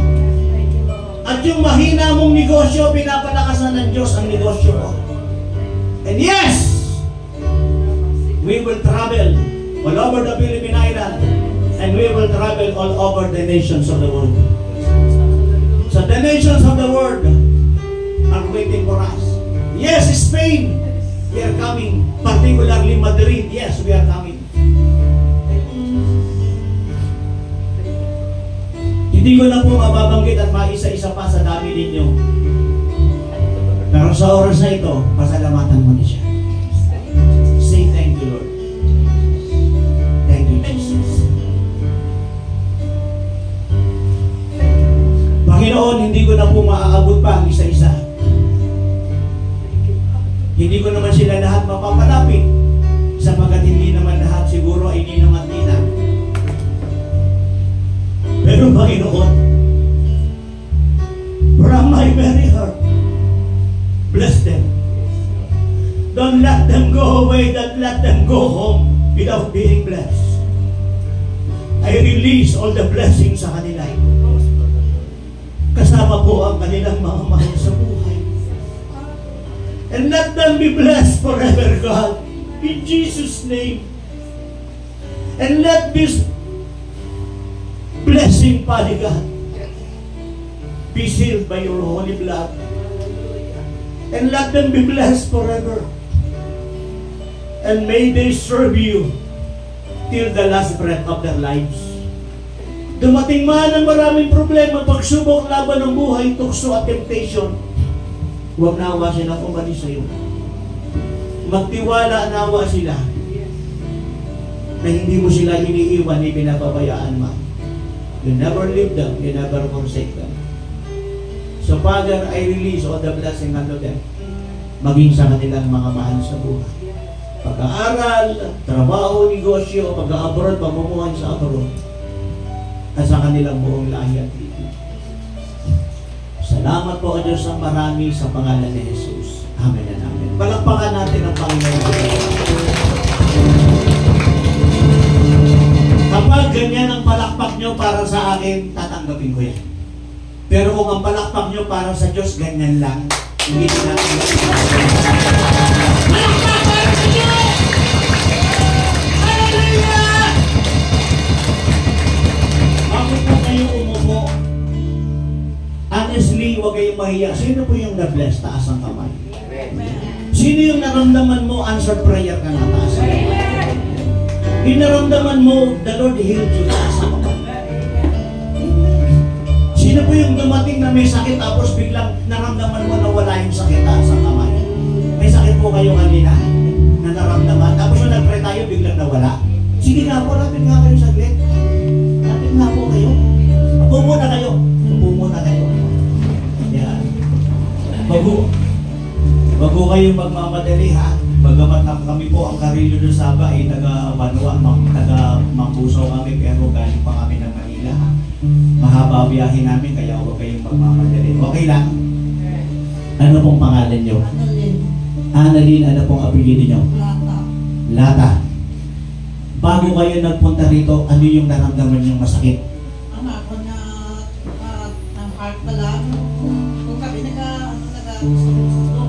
At yung mahina mong negosyo, pinapalakasan ng Diyos ang negosyo mo. And yes, we will travel all over the Philippine Island, and we will travel all over the nations of the world. So the nations of the world are waiting for us. Yes, Spain, we are coming. Particularly Madrid, yes, we are coming. Hindi ko na po mababanggit at maisa-isa pa sa dami ninyo. Pero sa oras na ito, pasalamatan mo na siya. Say thank you, Lord. Thank you, Jesus. Panginoon, hindi ko na po maaabot pa ang isa-isa. Hindi ko naman sila lahat mapapalapit, sapagkat hindi naman lahat siguro ay ninang at ninang. Pero Panginoon, from my very heart, bless them. Don't let them go away, don't let them go home without being blessed. I release all the blessings sa kanila. Kasama po ang kanilang mga mahal sa buhay. And let them be blessed forever, God, in Jesus' name. And let this blessing, Father God, be sealed by your holy blood. And let them be blessed forever. And may they serve you till the last breath of their lives. Dumating man ang maraming problema, pagsubok, laban ng buhay, tukso at temptation, huwag nawa silang umalis sa iyo. Magtiwala, nawa sila na hindi mo sila iniiwan, ipinababayaan man. You never leave them, you never forsake them. So Father, I release all the blessing unto them, maging sa kanilang mga mahal sa buhay. Pag-aaral, trabaho, negosyo, pag-abroad, pamumuhay sa abroad, at sa kanilang buong lahi at ibig. Salamat po, O Diyos, ang marami sa pangalan ni Jesus. Amen and amen. Palakpakan natin ang Panginoon. Kapag ganyan ang palakpak nyo para sa akin, tatanggapin ko yan. Pero kung ang palakpak nyo para sa Diyos, ganyan lang, hindi tinatanggapin ko. Palakpak para sa Diyos! Hallelujah! Bago po kayo umupo, honestly, huwag kayong mahiya. Sino po yung na-bless? Taas ang kamay. Sino yung naramdaman mo, answered prayer ka na, taas ang kamay. Yung naramdaman mo, the Lord healed you, taas ang kamay. Sino po yung dumating na may sakit tapos biglang naramdaman mo na wala yung sakit, taas ang kamay. May sakit po kayo kanina na naramdaman, tapos yung nag-pray tayo, biglang nawala. Sige nga po, lapit nga kayo saglit. Lapit nga po kayo. Upo muna kayo. Upo muna kayo. Yan. Wag po kayong magmamadali ha. Bagamat kami po ang Carillo del Saba ay taga-Banua, taga-Mambusaw kami, pero galing pa kami ng Manila ha. Mahaba biyahe namin, kaya huwag kayong magmamadali. Okay lang? Ano pong pangalan nyo? Annalyn, ano pong apelido nyo? Lata. Bago kayo nagpunta rito, ano yung naramdaman yung masakit? Ang ako na ang heart pala, kung kami nag-susunod.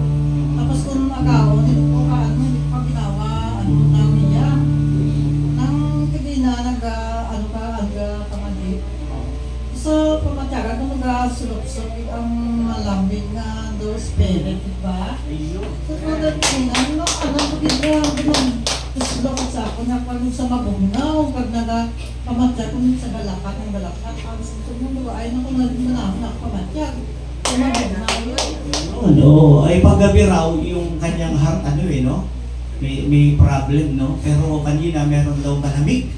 Tapos kung agaw, hindi ko ginawa, namin yan. Nang hindi na pamali. So, pamatyaga, kung nag-sulok-sulok ang malambing na do spirit, diba? So, kung ano ko ginawa, terus lo sa ako na pag sa mabugnaw, pag nagapamatya ko sa galakat, ng galakat, pag sa nung ay na kung nagpamatya, mabugnaw yun. Ano, ay paggabi raw yung kanyang heart, ano no? May problem, no? Pero kanina meron daw malamig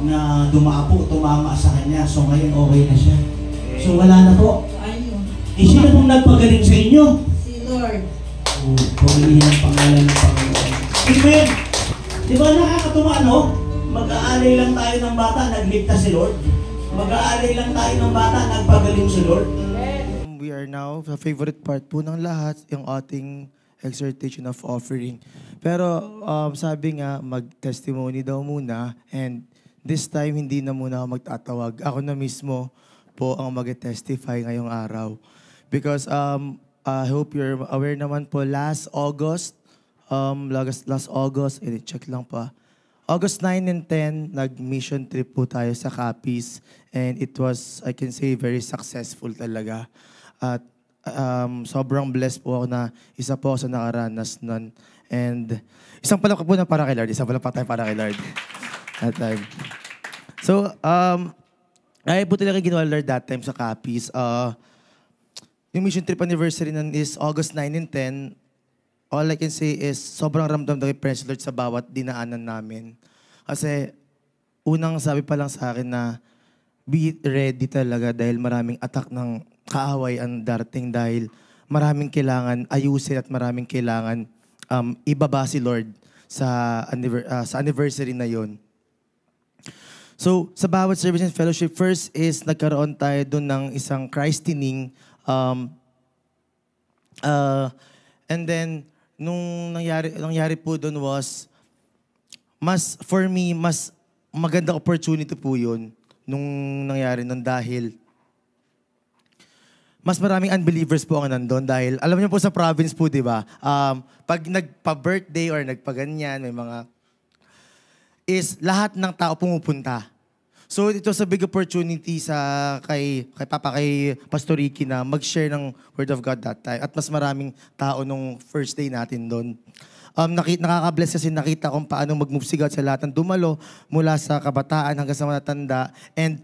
na tumama sa kanya. So ngayon okay na siya. So wala na po. Ayun. Sino pong nagpagaling sa inyo? Si Lord. Pumilihin ang pangalan ng Panginoon. Amen! Di ba nakakatuwa, no? Mag-aalay lang tayo ng bata, nagligtas si Lord. Mag-aalay lang tayo ng bata, nagpagaling si Lord. We are now, sa favorite part po ng lahat, yung ating exhortation of offering. Pero sabi nga, mag-testimony daw muna. And this time, hindi na muna ako magtatawag. Ako na mismo po ang mag-testify ngayong araw. Because I hope you're aware naman po, last August, check lang pa. August 9 and 10, nag-mission trip po tayo sa Capiz. And it was, I can say, very successful talaga. At sobrang blessed po ako na isa po ako sa nakaranas nun. And isang pala po na para kay Lord. Isang pala pa tayo para kay Lord. That time. So, ay po talaga ginawa Lord that time sa Capiz. Yung mission trip anniversary nun is August 9 and 10. All I can say is sobrang ramdam na kay Praise Lord sa bawat dinaanan namin. Kasi unang sabi pa lang sa akin na be ready talaga dahil maraming attack ng kaaway ang darating dahil maraming kailangan ayusin at maraming kailangan ibaba si Lord sa anniversary na yon. So, sa bawat service and fellowship, first is nagkaroon tayo doon ng isang christening. And then, nung nangyari po doon was, for me, mas maganda opportunity po yun nung nangyari nun dahil mas maraming unbelievers po ang nandun dahil alam niyo po sa province po, di ba? Pag nagpa-birthday or nagpa-ganyan, may mga is lahat ng tao pumupunta. So ito sa big opportunity kay Pastor Ricky na mag-share ng Word of God that time. At mas maraming tao nung first day natin doon. Nakaka-bless kasi nakita kung paano mag-move si God sa lahat ng dumalo mula sa kabataan hanggang sa matatanda. And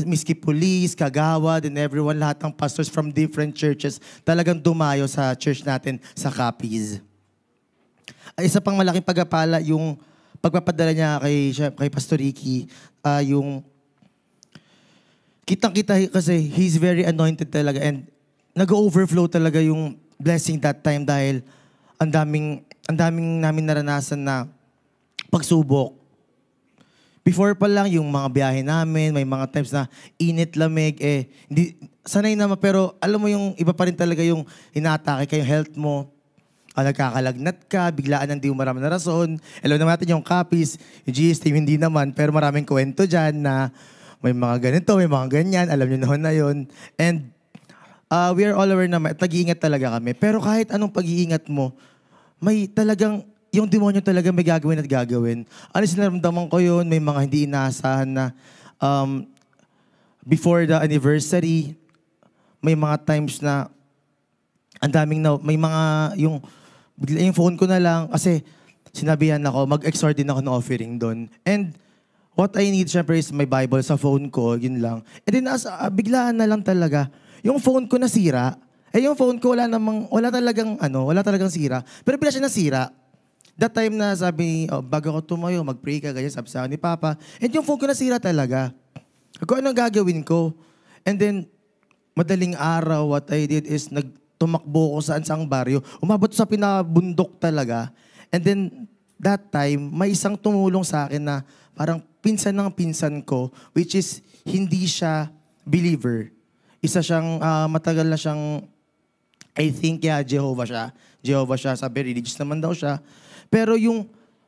miski police, kagawad, and everyone, lahat ng pastors from different churches talagang dumayo sa church natin sa Capiz. Isa pang malaking pagpapala yung pagpapadala niya kay Pastor Ricky, yung kitang-kita kasi he's very anointed talaga and nag-overflow talaga yung blessing that time dahil ang daming namin naranasan na pagsubok. Before pa lang yung mga biyahe namin, may mga times na init, lamig, hindi, sanay naman pero alam mo yung iba pa rin talaga yung inaatake kay health mo. nagkakalagnat ka, biglaan hindi mo maraming na rason. Alam naman natin yung copies, yung GS team hindi naman, pero maraming kwento dyan na may mga ganito, may mga ganyan, alam nyo naman na yun. And we are all aware na nag-iingat talaga kami. Pero kahit anong pag-iingat mo, may talagang, yung demonyo talaga may gagawin at gagawin. Ano sinaramdaman ko yun, may mga hindi inaasahan na before the anniversary, may mga times na ang daming may mga, yung phone ko na lang, kasi sinabihan ako, mag-exhort din ako ng offering doon. And what I need, syempre, is my Bible sa phone ko, yun lang. And then, biglaan na lang talaga, yung phone ko nasira. Yung phone ko, wala talagang sira. Pero bila siya nasira, that time na sabi, bago ako tumayo, mag-pray ka, ganyan, sabi sa akin ni Papa. And yung phone ko nasira talaga. Kung anong gagawin ko. And then, madaling araw, what I did is, tumakbo ko saan-saang baryo. Umabot sa pinabundok talaga. And then, that time, may isang tumulong sa akin na parang pinsan ng pinsan ko, which is hindi siya believer. Isa siyang, matagal na siyang, I think, Jehovah siya. Jehovah siya, sabi, religious naman daw siya. Pero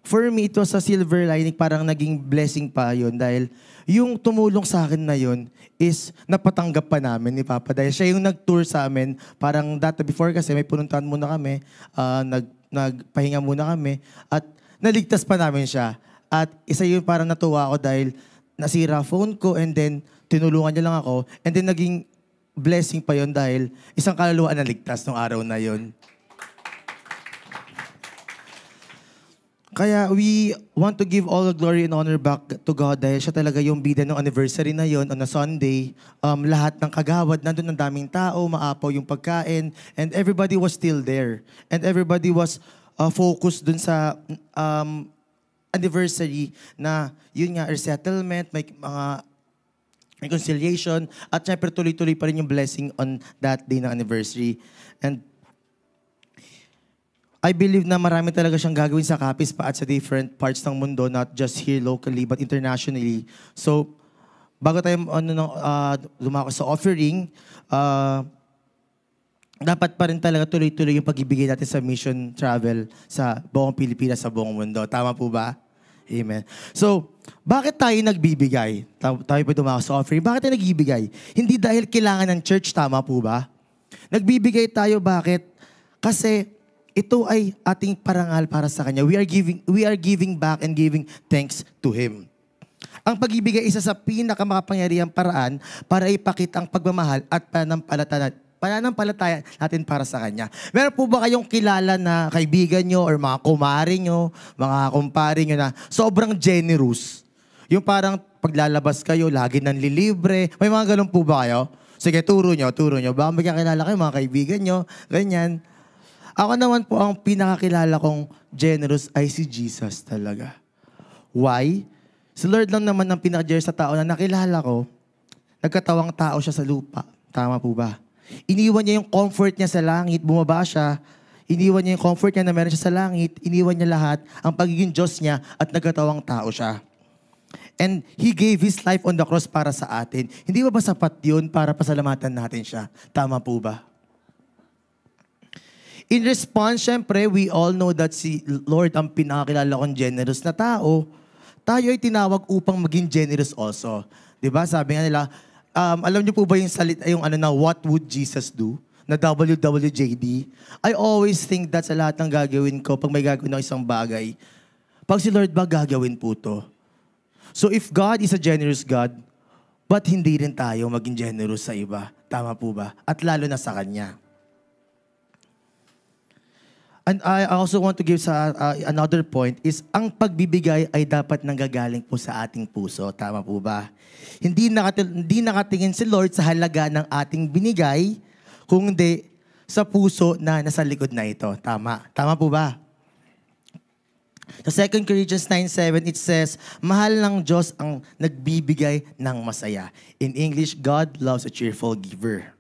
for me, it was a silver lining, parang naging blessing pa yun dahil yung tumulong sa akin na yun is napatanggap pa namin ni Papa dahil siya yung nag-tour sa amin. Parang before kasi may pununtahan muna kami, nagpahinga muna kami at naligtas pa namin siya. At isa yun parang natuwa ako dahil nasira phone ko and then tinulungan niya lang ako and then naging blessing pa yun dahil isang kaluluwa na ligtas nung araw na yun. Kaya we want to give all the glory and honor back to God dahil siya talaga yung bida ng anniversary na yon on a Sunday. Lahat ng kagawad, nandun ang daming tao, maapaw yung pagkain, and everybody was still there. And everybody was focused dun sa anniversary na yun nga, resettlement, may mga reconciliation, at syempre tuloy-tuloy pa rin yung blessing on that day ng anniversary. And I believe na marami talaga siyang gagawin sa Capiz pa at sa different parts ng mundo, not just here locally but internationally. So, bago tayo lumako sa offering, dapat pa rin talaga tuloy-tuloy yung pag-ibigay natin sa mission travel sa buong Pilipinas, sa buong mundo. Tama po ba? Amen. So, bakit tayo nagbibigay? Tayo pa dumako sa offering. Bakit tayo nagbibigay? Hindi dahil kailangan ng church, tama po ba? Nagbibigay tayo, bakit? Kasi ito ay ating parangal para sa Kanya. We are giving back and giving thanks to Him. Ang pag-ibigay isa sa pinakamakapangyarihang paraan para ipakita ang pagmamahal at pananampalataya natin para sa Kanya. Meron po ba kayong kilala na kaibigan nyo or mga kumare nyo, mga kumpare nyo na sobrang generous? Yung parang paglalabas kayo, lagi nanlilibre. May mga ganun po ba kayo? Sige, turo nyo. Baka may kakilala kayo, mga kaibigan nyo, ganyan. Ako naman po, ang pinakakilala kong generous ay si Jesus talaga. Why? Si Lord lang naman ang pinaka-generous sa tao na nakilala ko. Nagkatawang tao siya sa lupa. Tama po ba? Iniwan niya yung comfort niya sa langit, bumaba siya. Iniwan niya yung comfort niya na meron siya sa langit. Iniwan niya lahat, ang pagiging Diyos niya at nagkatawang tao siya. And He gave His life on the cross para sa atin. Hindi ba sapat yun para pasalamatan natin siya? Tama po ba? In response, syempre, we all know that si Lord ang pinakakilala kong generous na tao. Tayo ay tinawag upang maging generous also. Diba? Sabi nga nila, alam niyo po ba yung salita, what would Jesus do? Na WWJD. I always think that sa lahat ng gagawin ko, pag may gagawin ako isang bagay, pag si Lord ba gagawin po to? So if God is a generous God, ba't hindi rin tayo maging generous sa iba? Tama po ba? At lalo na sa Kanya. And I also want to give another point is ang pagbibigay ay dapat nanggagaling po sa ating puso. Tama po ba? Hindi nakatingin si Lord sa halaga ng ating binigay, kundi sa puso na nasa likod na ito. Tama. Tama po ba? Sa 2 Corinthians 9:7, it says, mahal ng Diyos ang nagbibigay ng masaya. In English, God loves a cheerful giver.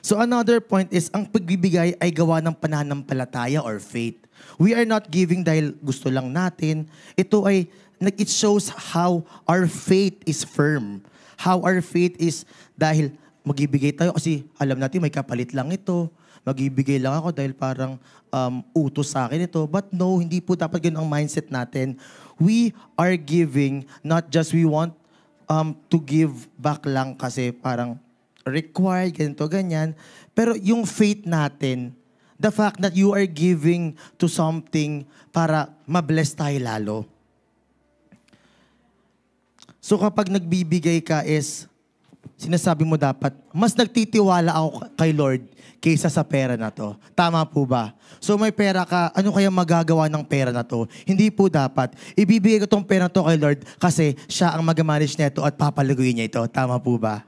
So another point is, ang pagbibigay ay gawa ng pananampalataya or faith. We are not giving dahil gusto lang natin. It shows how our faith is firm. How our faith is dahil Magibigay tayo kasi alam natin may kapalit lang ito. Magibigay lang ako dahil parang utos sa akin ito. But no, hindi po dapat ganun ang mindset natin. We are giving, not just we want to give back lang kasi parang required, ganito, ganyan. Pero yung faith natin, the fact that you are giving to something para ma-bless tayo lalo. So kapag nagbibigay ka is, sinasabi mo dapat, mas nagtitiwala ako kay Lord kaysa sa pera na to. Tama po ba? So may pera ka, ano kaya magagawa ng pera na to? Hindi po dapat. Ibibigay ko tong pera na to kay Lord kasi siya ang mag-manage nito at papalaguin niya ito. Tama po ba?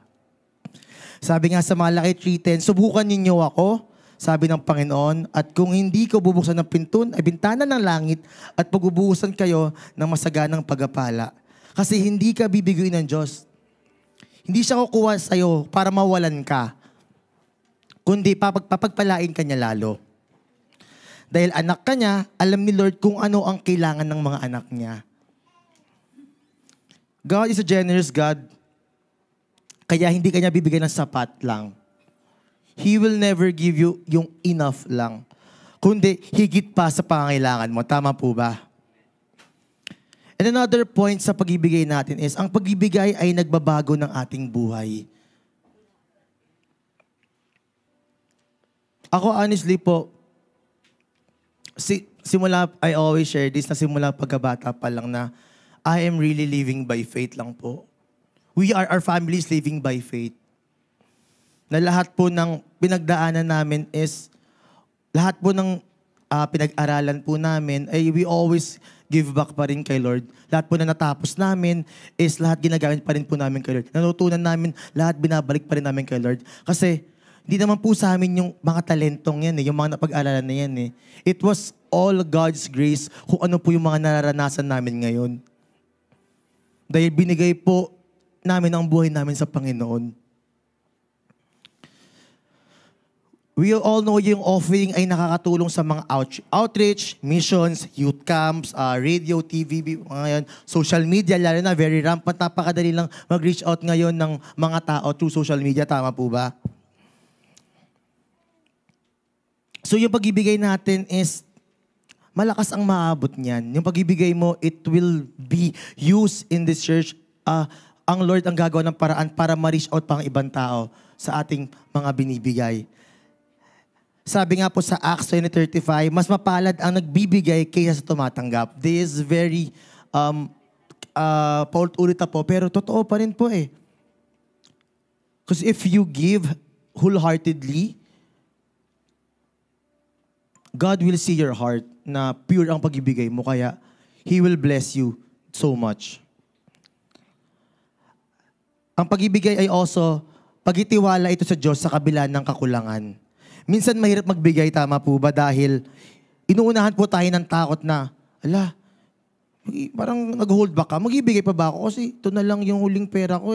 Sabi nga sa Malaki 3:10, subukan ninyo ako, sabi ng Panginoon, at kung hindi ko bubuksan ng pintun, ay bintana ng langit at pagbubuhusan kayo ng masaganang pagpapala. Kasi hindi ka bibiguin ng Diyos. Hindi siya kukuha sa'yo para mawalan ka, kundi papagpalain ka niya lalo. Dahil anak ka niya, alam ni Lord kung ano ang kailangan ng mga anak niya. God is a generous God, kaya hindi ka niya bibigyan ng sapat lang. He will never give you yung enough lang, kundi higit pa sa pangangailangan mo. Tama po ba? And another point sa pag-ibigay natin is, ang pag-ibigay ay nagbabago ng ating buhay. Ako honestly po, simula, I always share this, na simula pagkabata pa lang na I am really living by faith lang po. Our family is living by faith. Na lahat po ng pinagdaanan namin is, lahat po ng pinag-aralan po namin, ay we always give back pa rin kay Lord. Lahat po na natapos namin is lahat ginagamit pa rin po namin kay Lord. Natutunan namin, lahat binabalik pa rin namin kay Lord. Kasi hindi naman po sa amin yung mga talentong yan yung mga napag-aralan na yan It was all God's grace kung ano po yung mga nararanasan namin ngayon. Dahil binigay po namin ang buhay namin sa Panginoon. We all know yung offering ay nakakatulong sa mga outreach, missions, youth camps, radio, TV, mga yan, social media, lalo na very rampant. Napakadali lang mag-reach out ngayon ng mga tao through social media. Tama po ba? So yung pag-ibigay natin is, malakas ang maabot niyan. Yung pag-ibigay mo, it will be used in this church. Ang Lord ang gagawa ng paraan para ma-reach out pang ibang tao sa ating mga binibigay. Sabi nga po sa Acts 20:35, mas mapalad ang nagbibigay kaysa sa tumatanggap. This is very, paulit-ulit po, pero totoo pa rin po Because if you give wholeheartedly, God will see your heart na pure ang pag-ibigay mo, kaya He will bless you so much. Ang pag-ibigay ay also pagtitiwala ito sa Diyos sa kabila ng kakulangan. Minsan mahirap magbigay, tama po ba? Dahil inuunahan po tayo ng takot na, parang nag-hold back ka. Mag-ibigay pa ba ako? Kasi ito na lang yung huling pera ko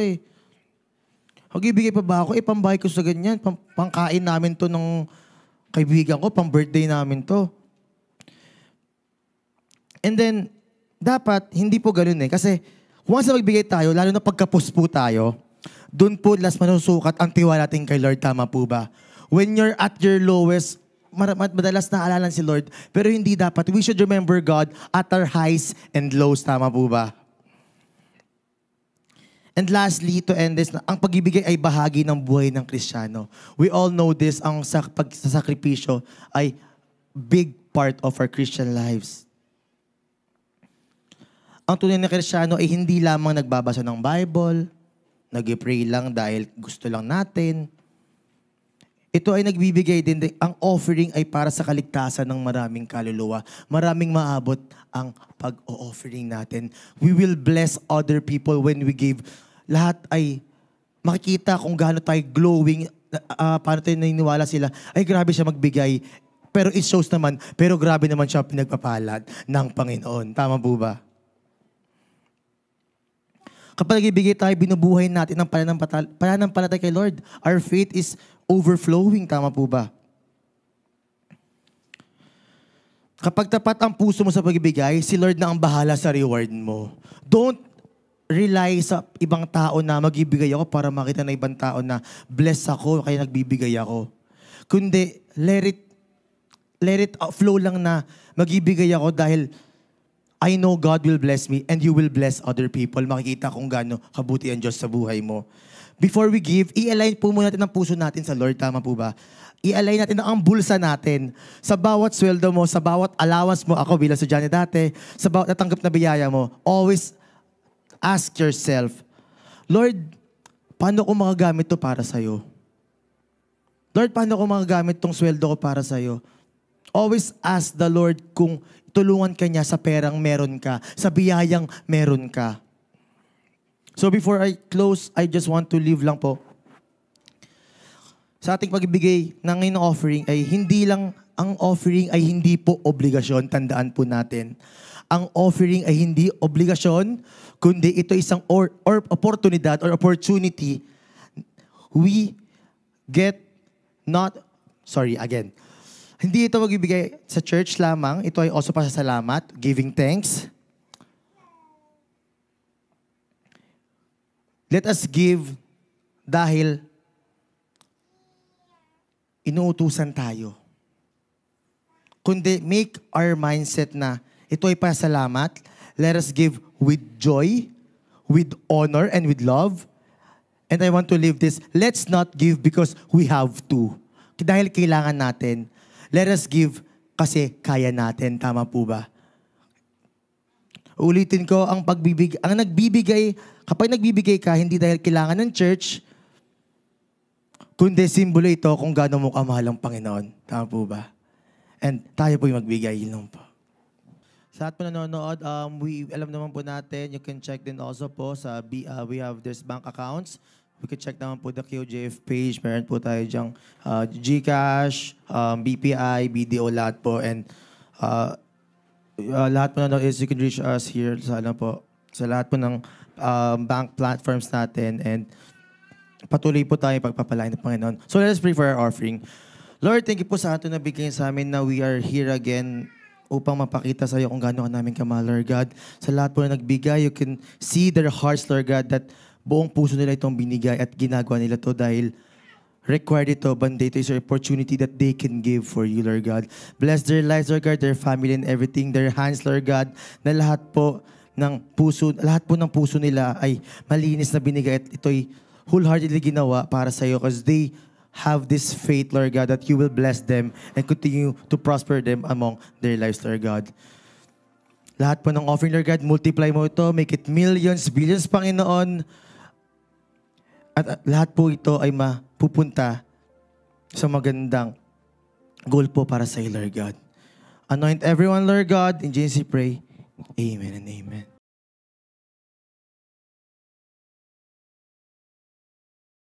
Mag-ibigay pa ba ako? Pambayad ko sa ganyan. Pangkain namin to ng kaibigan ko. Pang-birthday namin to. And then, dapat, hindi po ganun Kasi, once na magbigay tayo, lalo na pagkapos po tayo, doon po last manusukat ang tiwala natin kay Lord. Tama po ba? When you're at your lowest, madalas naaalala si Lord, pero hindi dapat. We should remember God at our highs and lows. Tama po ba? And lastly, to end this, ang pag-ibigay ay bahagi ng buhay ng Kristiyano. We all know this, ang pagsasakripisyo ay big part of our Christian lives. Ang tunay na Kristiyano ay hindi lamang nagbabasa ng Bible, nag-pray lang dahil gusto lang natin. Ito ay nagbibigay din, ang offering ay para sa kaligtasan ng maraming kaluluwa. Maraming maabot ang pag-offering natin. We will bless other people when we give. Lahat ay makikita kung gaano tayo glowing, paano tayo naniniwala sila. Ay, grabe siya magbigay. Pero it shows naman, pero grabe naman siya pinagpapalad ng Panginoon. Tama po ba? Kapag ibigay tayo, binubuhay natin ang pananampalataya kay Lord. Our faith is overflowing. Tama po ba? Kapag tapat ang puso mo sa pagbibigay, si Lord na ang bahala sa reward mo. Don't rely sa ibang tao na magbibigay ako para makita ng ibang tao na bless ako, kaya nagbibigay ako. Kundi, let it flow lang na magbibigay ako dahil I know God will bless me and you will bless other people. Makikita kung gaano kabuti ang Diyos sa buhay mo. Before we give, i-align po muna natin ang puso natin sa Lord. Tama po ba? I-align natin ang bulsa natin. Sa bawat sweldo mo, sa bawat allowance mo, ako bilang estudyante dati, sa bawat natanggap na biyaya mo, always ask yourself, Lord, paano ko magagamit to para sa'yo? Lord, paano ko magagamit tong sweldo ko para sa'yo? Always ask the Lord kung tulungan ka niya sa perang meron ka, sa biyayang meron ka. So before I close, I just want to leave lang po. Sa ating pagbibigay ng offering ay ang offering ay hindi po obligasyon, tandaan po natin. Ang offering ay hindi obligasyon, kundi ito isang oportunidad or opportunity. We get Hindi ito magbibigay sa church lamang. Ito ay also pasasalamat, giving thanks. Let us give dahil inuutusan tayo. Kundi make our mindset na ito ay pasalamat. Let us give with joy, with honor, and with love. And I want to leave this, let's not give because we have to. Dahil kailangan natin. Let us give kasi kaya natin. Tama po ba? Ulitin ko, kapag nagbibigay ka, hindi dahil kailangan ng church, kundi simbolo ito kung gaano mo kamahal ang Panginoon. Tama po ba? And tayo po yung magbigay. Yun po. Sa atin po nanonood, alam naman po natin, you can check din also po sa, we have this bank accounts. We can check naman po the QJF page. Meron po tayo dyang GCash, BPI, BDO, lahat po. And lahat po na is you can reach us here sa lahat po ng bank platforms natin. And patuloy po tayo pagpapalain ng Panginoon. So let us pray for our offering. Lord, thank you po sa ato na bigay sa amin na we are here again upang mapakita sa iyo kung gaano ka namin kamahal, Lord God. Sa lahat po na nagbigay, you can see their hearts, Lord God, that buong puso nila itong binigay at ginagawa nila to dahil required ito, banda ito is an opportunity that they can give for you, Lord God. Bless their lives, Lord God, their family and everything, their hands, Lord God, na lahat po ng puso nila ay malinis na binigay at ito'y wholeheartedly ginawa para sa iyo because they have this faith, Lord God, that you will bless them and continue to prosper them among their lives, Lord God. Lahat po ng offering, Lord God, multiply mo ito, make it millions, billions, Panginoon. At lahat po ito ay mapupunta sa magandang goal po para sa iyo, Lord God. Anoint everyone, Lord God. In Jesus we pray. Amen and amen.